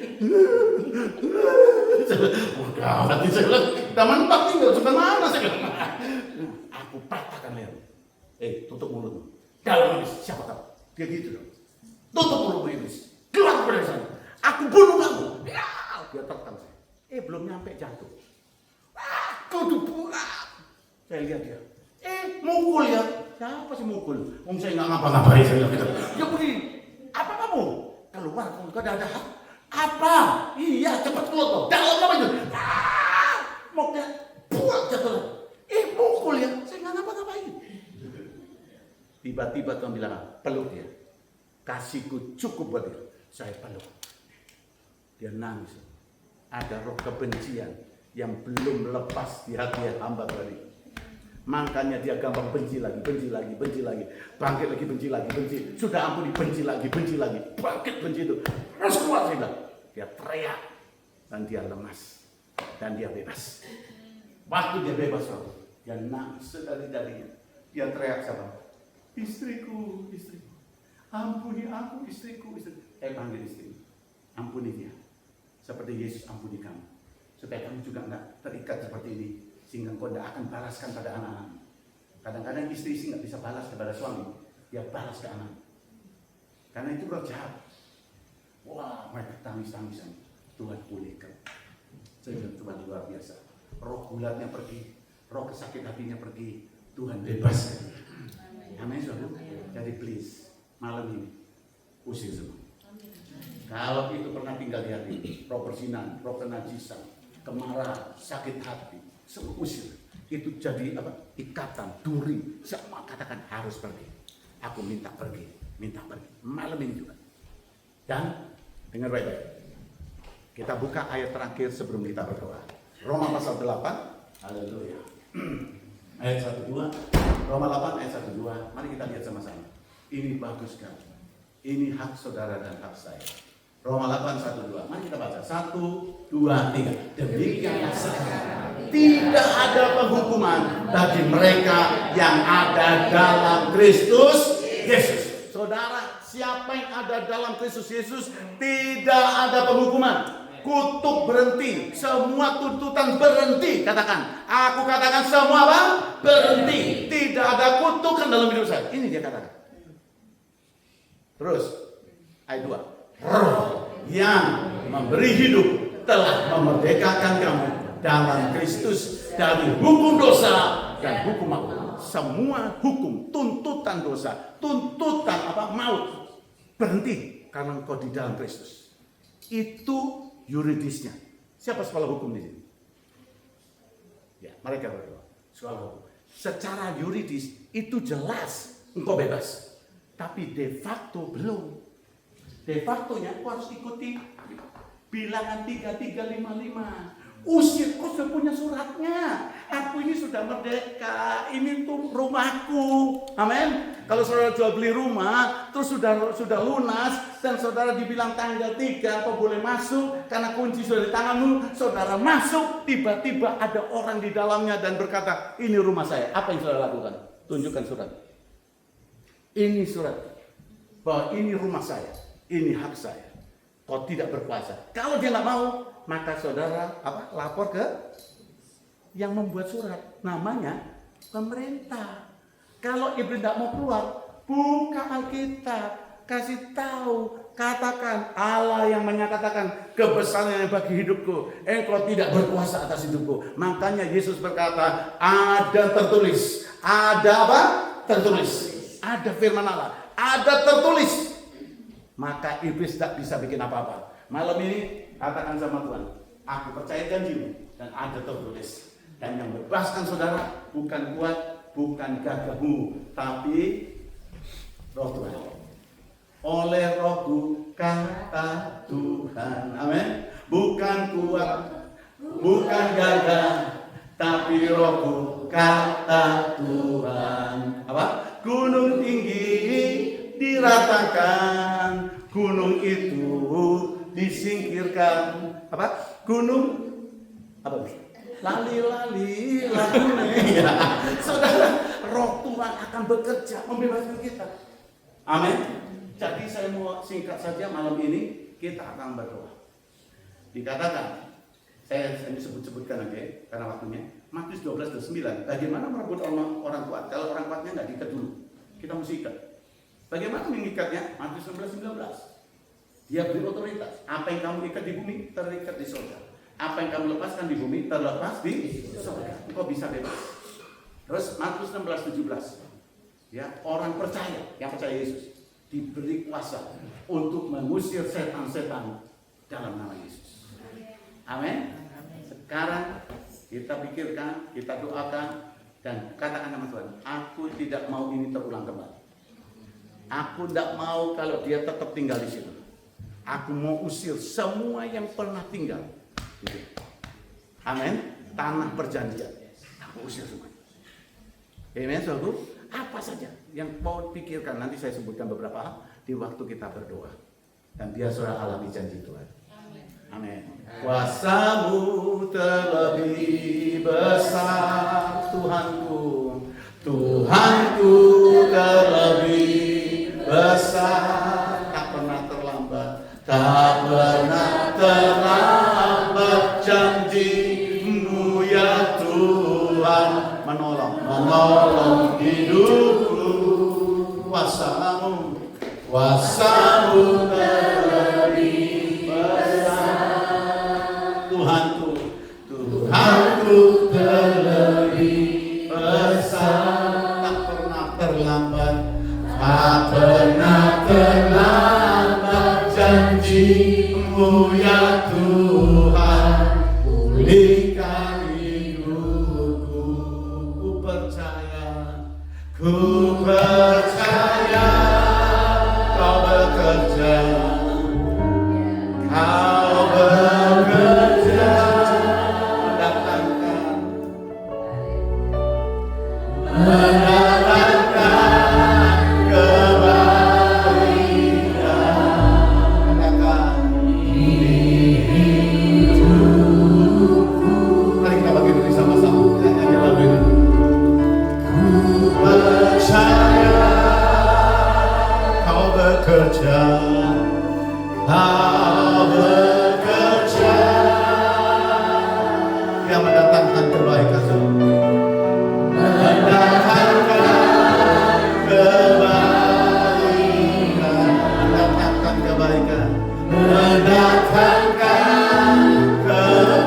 Udah mati saya bilang, udah mentok tinggal sebelah mana saya bilang. Aku patahkan lehermu. Tutup mulutmu. Dalam ini siapa tahu? Dia gitu dong. Tutup mulutmu iblis. Keluar dari sana. Aku bunuh kamu. Ya, dia tertang saya. Belum nyampe jatuh. Tutup buka. Saya lihat dia. Mukul ya. Siapa sih mukul? Saya nggak ngapa-ngapain saya bilang gitu. Dia begini. Apa kamu? Keluar, kamu ada hak. Apa? Iya, cepat keluar kau. Dalam apa itu? Mau dia buat jatuh. Mukul ya. Saya nggak ngapa-ngapain. Tiba-tiba Tuhan bilang, peluk dia. Kasihku cukup buat dia. Saya peluk. Dia nangis. Ada roh kebencian yang belum lepas di hati hamba tadi. Makanya dia gampang benci lagi. Bangkit lagi, benci. Sudah ampuni, benci lagi. Bangkit benci itu. Terus keluar saya bilang. Dia teriak. Dan dia lemas. Dan dia bebas. Waktu dia bebas, dia nangis sedari-darinya. Dia teriak sama. Istriku. Ampuni aku, istriku. Panggil istri. Ampuni dia. Seperti Yesus ampuni kamu. Supaya kamu juga enggak terikat seperti ini. Sehingga kau tidak akan balaskan pada anak-anak. Kadang-kadang istri nggak bisa balas kepada suami. Dia balas ke anak. Karena itu roh jahat. Wah, mereka tangis-tangisan. Tuhan pulihkan. Saya bilang Tuhan luar biasa. Roh gulatnya pergi. Roh kesakit hatinya pergi. Tuhan bebaskan. Amin, saudara. Jadi please, malam ini usir semua. Kalau itu pernah tinggal di hati, roh persinan, roh kenajisan, kemarahan, sakit hati, semua usir. Itu jadi apa? Ikatan, duri, semua katakan harus pergi. Aku minta pergi. Malam ini juga. Dan dengar baik-baik. Kita buka ayat terakhir sebelum kita berdoa. Roma pasal 8. Haleluya. Ayat 1-2. Roma 8 ayat 1-2. Mari kita lihat sama-sama. Ini bagus kan? Ini hak saudara dan hak saya. Roma 8, 1-2. Mari kita baca. 1, 2, 3. Demikianlah sekarang tidak ada penghukuman bagi mereka yang ada dalam Kristus Yesus. Saudara, siapa yang ada dalam Kristus Yesus, tidak ada penghukuman. Kutuk berhenti, semua tuntutan berhenti. Katakan, aku katakan semua apa? Berhenti. Tidak ada kutukan dalam hidup saya. Ini dia katakan. Terus, ayat 2. Roh yang memberi hidup telah memerdekakan kamu dalam Kristus dari hukum dosa dan hukum maut. Semua hukum, tuntutan dosa, tuntutan maut berhenti karena engkau di dalam Kristus. Itu yuridisnya. Siapa sekolah hukum di sini? Ya, mereka berdua sekolah hukum. Secara yuridis itu jelas engkau bebas, tapi de facto belum. De factonya engkau harus ikuti bilangan 3355. Usir, kau sudah punya suratnya. Aku ini sudah merdeka. Ini tuh rumahku. Amin. Kalau saudara jual beli rumah, terus sudah lunas, dan saudara dibilang tanggal 3 kau boleh masuk karena kunci sudah di tanganmu. Saudara masuk, tiba-tiba ada orang di dalamnya dan berkata, ini rumah saya. Apa yang saudara lakukan? Tunjukkan surat. Ini surat bahwa ini rumah saya, ini hak saya. Kau tidak berkuasa. Kalau dia nggak mau, maka saudara lapor ke yang membuat surat, namanya pemerintah. Kalau ibu tidak mau keluar, buka Alkitab, kasih tahu, katakan Allah yang menyatakan kebesarannya bagi hidupku, engkau tidak berkuasa atas hidupku. Makanya Yesus berkata, ada tertulis, ada apa? Tertulis, ada firman Allah, ada tertulis. Maka iblis tak bisa bikin apa-apa. Malam ini katakan sama Tuhan, aku percaya janjimu dan ada tertulis. Dan yang bebaskan saudara bukan kuat, bukan gagahmu, tapi Roh Tuhan. Oleh Rohku kata Tuhan. Amin. Bukan kuat, bukan gagah, tapi Rohku kata Tuhan. Apa? Gunung tinggi diratakan, gunung itu disingkirkan. Apa? Gunung apa? Lali-lali lagune. Ya. Saudara, Roh Tuhan akan bekerja membebaskan kita. Amin. Jadi saya mau singkat saja malam ini kita akan berdoa. Dikatakan, saya sebutkan aja karena waktunya. Matius 12:9. Bagaimana merebut orang kuat? Kalau orang kuatnya nggak diikat dulu, kita mesti ikat. Bagaimana mengikatnya? Matius 19:19. Dia beri otoritas. Apa yang kamu ikat di bumi, terikat di surga. Apa yang kamu lepaskan di bumi, terlepas di surga. Engkau bisa bebas. Terus Matius 16:17. Ya, orang percaya, yang percaya Yesus, diberi kuasa untuk mengusir setan-setan dalam nama Yesus. Amin. Sekarang kita pikirkan, kita doakan, dan katakan sama Tuhan, aku tidak mau ini terulang kembali. Aku tidak mau kalau dia tetap tinggal di situ. Aku mau usir semua yang pernah tinggal. Amin. Tanah perjanjian. Aku usir semua. Amin, saudara. Apa saja yang mau pikirkan, nanti saya sebutkan beberapa hal di waktu kita berdoa. Dan biar saudara alami janji Tuhan. Amin. Kuasa-Mu terlebih besar, Tuhanku. Tuhanku terlebih besar, tak pernah terlambat, tak pernah terlambat. Janji-Mu ya Tuhan menolong hidupku. Kuasa-Mu terlebih besar, Tuhanku terlebih besar, tak pernah terlambat, tak pernah terlambat. Janji-Mu ya Tuhan, pulihkan hidupku. Ku percaya Kau bekerja, mendatangkan kebaikan. Mari kita bagi diri sama-sama. Nyanyi lagu ini. Ku percaya Kau bekerja, yang mendatangkan kebaikan. Mendatangkan kebaikan.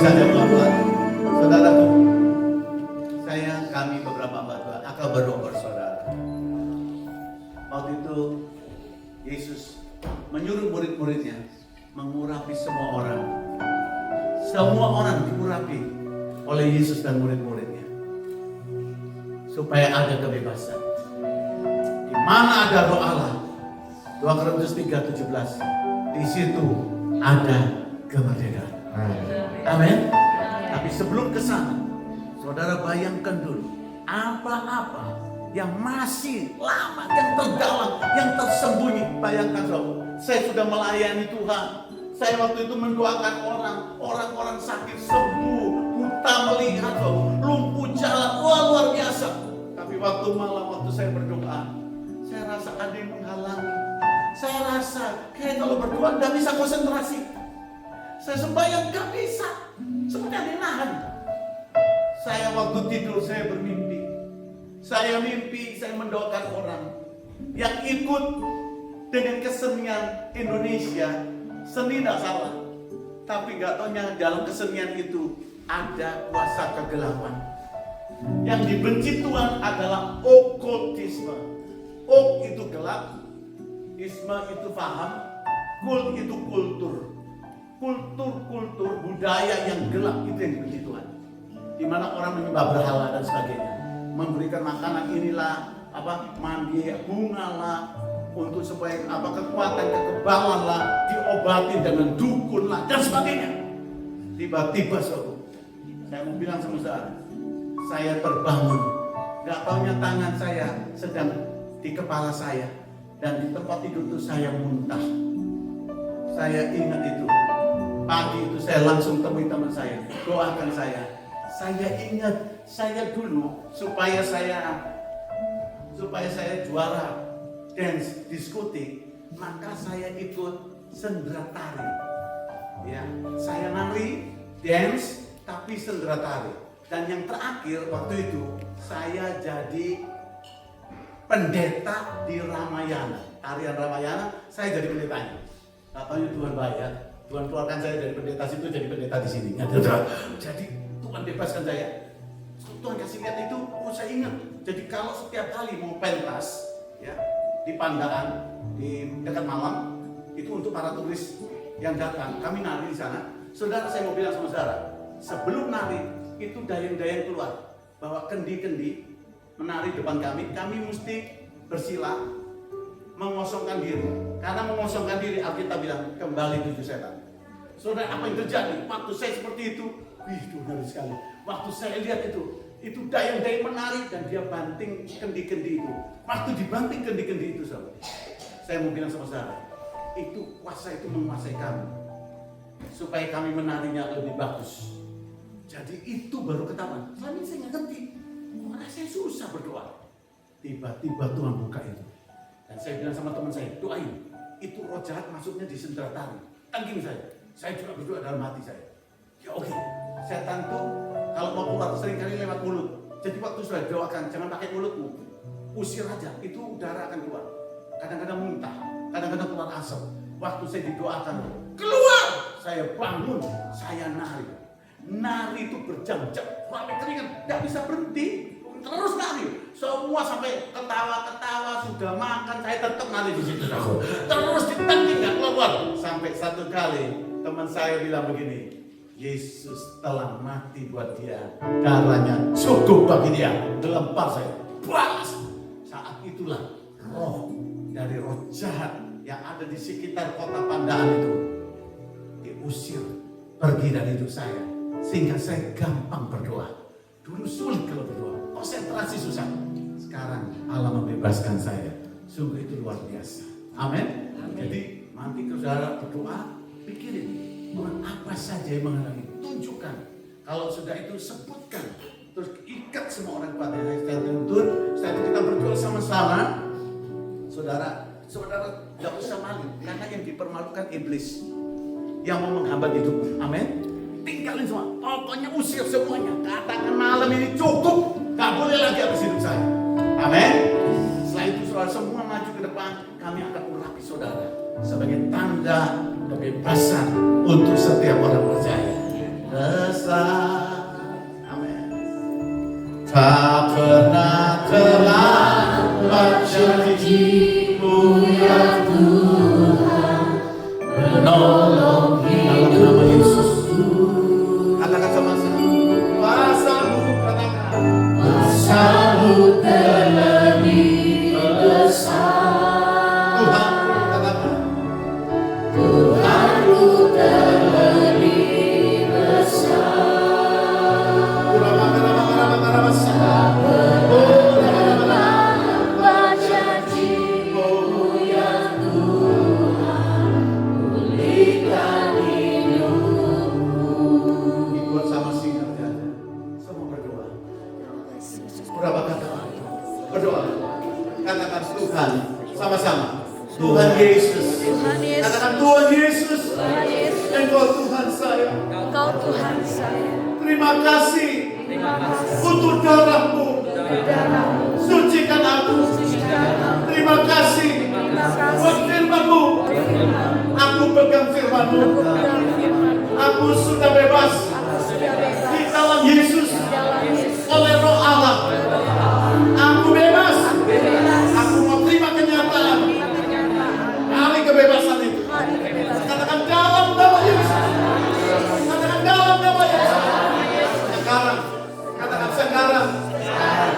saja Bapak. Saudaraku, kami beberapa Bapak akan berdoa saudara. Waktu itu Yesus menyuruh murid-muridnya mengurapi semua orang. Semua orang diurapi oleh Yesus dan murid-muridnya. Supaya ada kebebasan. Di mana ada roh Allah, 2 Korintus 3:17, di situ ada kemerdekaan. Amin. Tapi sebelum ke sana, saudara bayangkan dulu apa-apa yang masih lama, yang terdalam, yang tersembunyi. Bayangkan saudara, saya sudah melayani Tuhan. Saya waktu itu mendoakan orang-orang sakit sembuh, buta melihat, lumpuh jalan, luar biasa. Tapi waktu malam, waktu saya berdoa, saya rasa ada yang menghalangi. Saya rasa kayak kalau berdoa tidak bisa konsentrasi. Saya sembahyang gak bisa, seperti ada yang nahan. Saya waktu tidur saya bermimpi. Saya mimpi saya mendoakan orang yang ikut dengan kesenian Indonesia. Seni tidak salah, tapi gak taunya dalam kesenian itu ada kuasa kegelapan. Yang dibenci Tuhan adalah okultisme. Ok itu gelap, isme itu paham, kult itu kultur. Kultur budaya yang gelap itu yang dibenci Tuhan. Di mana orang menyembah berhala dan sebagainya, memberikan makanan inilah mandi bunga lah, untuk supaya kekuatan kekebalan lah, diobati dengan dukun lah dan sebagainya. Tiba-tiba saya mau bilang sama saudara, saya terbangun, gak taunya tangan saya sedang di kepala saya, dan di tempat tidur itu saya muntah. Saya ingat itu, pagi itu saya langsung temui teman saya, doakan saya. Saya ingat saya dulu supaya saya juara dance diskotik, maka saya ikut sendera tari. Ya, saya nari, dance, tapi sendera tari. Dan yang terakhir waktu itu saya jadi pendeta di Ramayana, tarian Ramayana. Saya jadi pendetanya. Katanya Tuhan bayar, Tuhan keluarkan saya dari pendeta situ jadi pendeta di sini. Jadi Tuhan bebaskan saya. Tuhan kasih lihat itu, saya ingat. Jadi kalau setiap kali mau pentas, ya, di Pandaan, di dekat Malang, itu untuk para turis yang datang, kami nari di sana. Saudara, saya mau bilang sama saudara, sebelum nari itu dayang-dayang keluar, bawa kendi-kendi, menari depan kami mesti bersila, mengosongkan diri. Karena mengosongkan diri, Alkitab bilang kembali tujuh setan. Saudara, apa yang terjadi? Waktu saya seperti itu, benar sekali. Waktu saya lihat itu dayang-dayang menari dan dia banting kendi-kendi itu. Waktu dibanting kendi-kendi itu, saudara, saya mau bilang sama saudara, itu kuasa itu menguasai kami, supaya kami menarinya lebih bagus. Jadi itu baru ketahuan. Selama ini saya nggak ngerti, karena saya susah berdoa. Tiba-tiba Tuhan buka itu, dan saya bilang sama teman saya, doain. Itu roh jahat masuknya di sendera tari. Tangking saya juga berdoa dalam hati saya. Ya oke, setan tuh kalau mau keluar seringkali lewat mulut. Jadi waktu sudah doakan, jangan pakai mulutmu, usir aja, itu udara akan keluar. Kadang-kadang muntah, kadang-kadang keluar asap. Waktu saya didoakan, keluar, saya bangun, saya nari itu berjam-jam, sampai keringat, nggak bisa berhenti, terus nari. Semua sampai ketawa-ketawa, sudah makan, saya tetap nari di situ. Terus ditangkap nggak keluar. Sampai satu kali teman saya bilang begini, Yesus telah mati buat dia, darahnya cukup bagi dia. Gelempar saya, balas. Saat itulah roh dari roh jahat yang ada di sekitar kota Pandaan itu diusir pergi dari hidup saya, sehingga saya gampang berdoa. Dulu sulit kalau berdoa, konsentrasi susah. Sekarang Allah membebaskan saya. Sungguh itu luar biasa. Amin. Jadi nanti kalau saudara berdoa, pikirin Tuhan apa saja yang menghalangi, tunjukkan. Kalau sudah itu sebutkan, terus ikat semua orang pada saya tuntun. Setelah itu kita berdoa sama-sama. Saudara tidak usah malu, karena yang dipermalukan iblis yang mau menghambat hidupmu. Amin. Tinggalin semua, pokoknya usir semuanya. Katakan malam ini cukup, gak boleh lagi habis hidup saya. Amin. Setelah itu saudara semua maju ke depan, kami akan urapi saudara sebagai tanda kebebasan untuk setiap orang percaya. Terima kasih untuk darah-Mu. Sucikan aku. Terima kasih buat firman-Mu. Aku pegang firman-Mu. Aku sudah bebas di dalam Yesus oleh Roh Allah. Aku bebas. Aku mau terima kenyataan hari kebebasan itu. Katakan dalam nama Yesus. Katakan dalam nama Yesus. Sekarang. Katakan sekarang.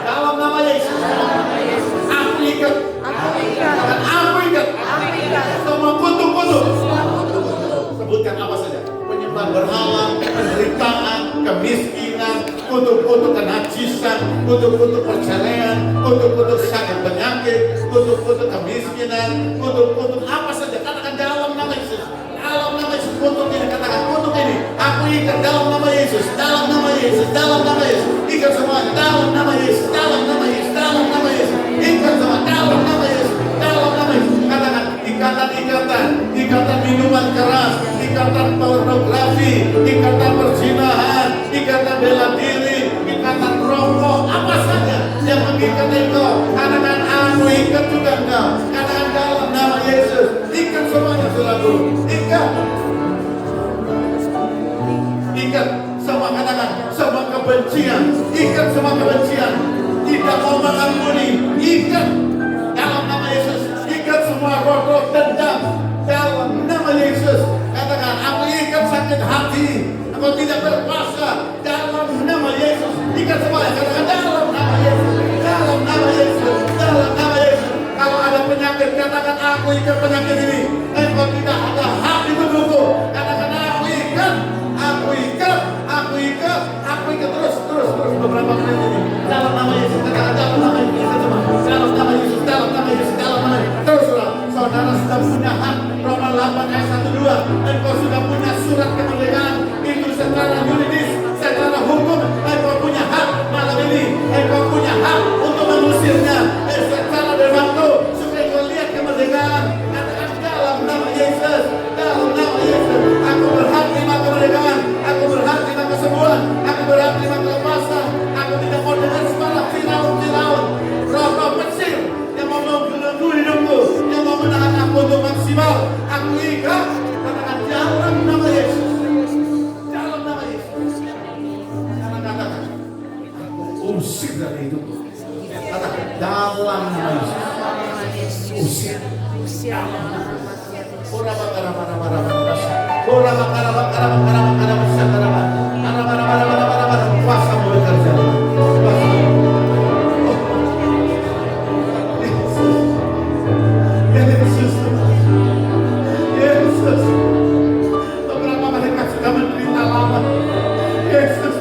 Dalam nama Yesus. Aku ikat. Katakan aku ikat. Semua kutuk-kutuk. Sebutkan apa saja. Penyembah berhala, penderitaan, kemiskinan, kutuk-kutuk kenajisan, kutuk-kutuk perceraian, kutuk-kutuk sakit penyakit, kutuk-kutuk kemiskinan, kutuk-kutuk apa saja. Katakan dalam nama Yesus. Dalam nama Yesus, kutuk ini. Katakan kutuk ini. Aku ikat dalam nama Yesus. Dalam nama Yesus. Dalam nama Yesus. Ikat semuanya. Dalam nama Yesus. Dalam nama Yesus. Dalam nama Yesus. Ikat semua. Dalam nama Yesus. Dalam nama Yesus. Katakan ikatan-ikatan. Ikatan minuman keras. Ikatan pornografi. Ikatan perzinahan. Ikatan bela diri. Ikatan rokok. Apa saja yang mengikat engkau. Katakan aku ikat juga engkau. Katakan dalam nama Yesus. Ikat semuanya saudaraku. Ikat. Ikat semua, katakan semua kebencian. Ikat semua kebencian. Tidak mau mengampuni. Ikat dalam nama Yesus. Ikat semua roh-roh dendam dalam nama Yesus. Katakan aku ikat sakit hati. Aku tidak berkuasa dalam nama Yesus. Ikat semuanya. Katakan dalam nama Yesus. Dalam nama Yesus. Dalam nama Yesus. Kalau ada penyakit, katakan aku ikat penyakit ini. Engkau tidak ada hak di tubuhku. Katakan aku ikat. Aku ikat. Aku ikat. Aku ikat terus beberapa menit ini. Dalam nama Yesus. Katakan dalam nama Yesus. Ikat semua. Dalam nama Yesus. Dalam nama Yesus. Dalam nama Yesus. Terus saudara sudah punya hak. Roma 8 ayat 1-2. Engkau sudah punya surat kemerdekaan. Itu secara yuridis, secara hukum. Engkau punya hak malam ini. Engkau punya hak untuk mengusirnya. Secara de facto supaya kau lihat kemerdekaan. Katakan dalam nama Yesus. Dalam nama Yesus. Aku berhak terima kemerdekaan. Aku berhak terima kesembuhan. Aku berhak terima kelepasan. Aku tidak mau dengar sebarang Firaun. Roh-roh Mesir yang mau mengganggu hidupku, yang mau menahan aku untuk maksimal. Aku ikat. Katakan dalam nama Yesus. Dalam nama Yesus. Karena katakan aku usir dari hidupku. Katakan dalam nama Yesus. Usir. Ora bakara kuasa mau bekerja. Yesus. Beberapa mereka sudah menderita lama. Yesus.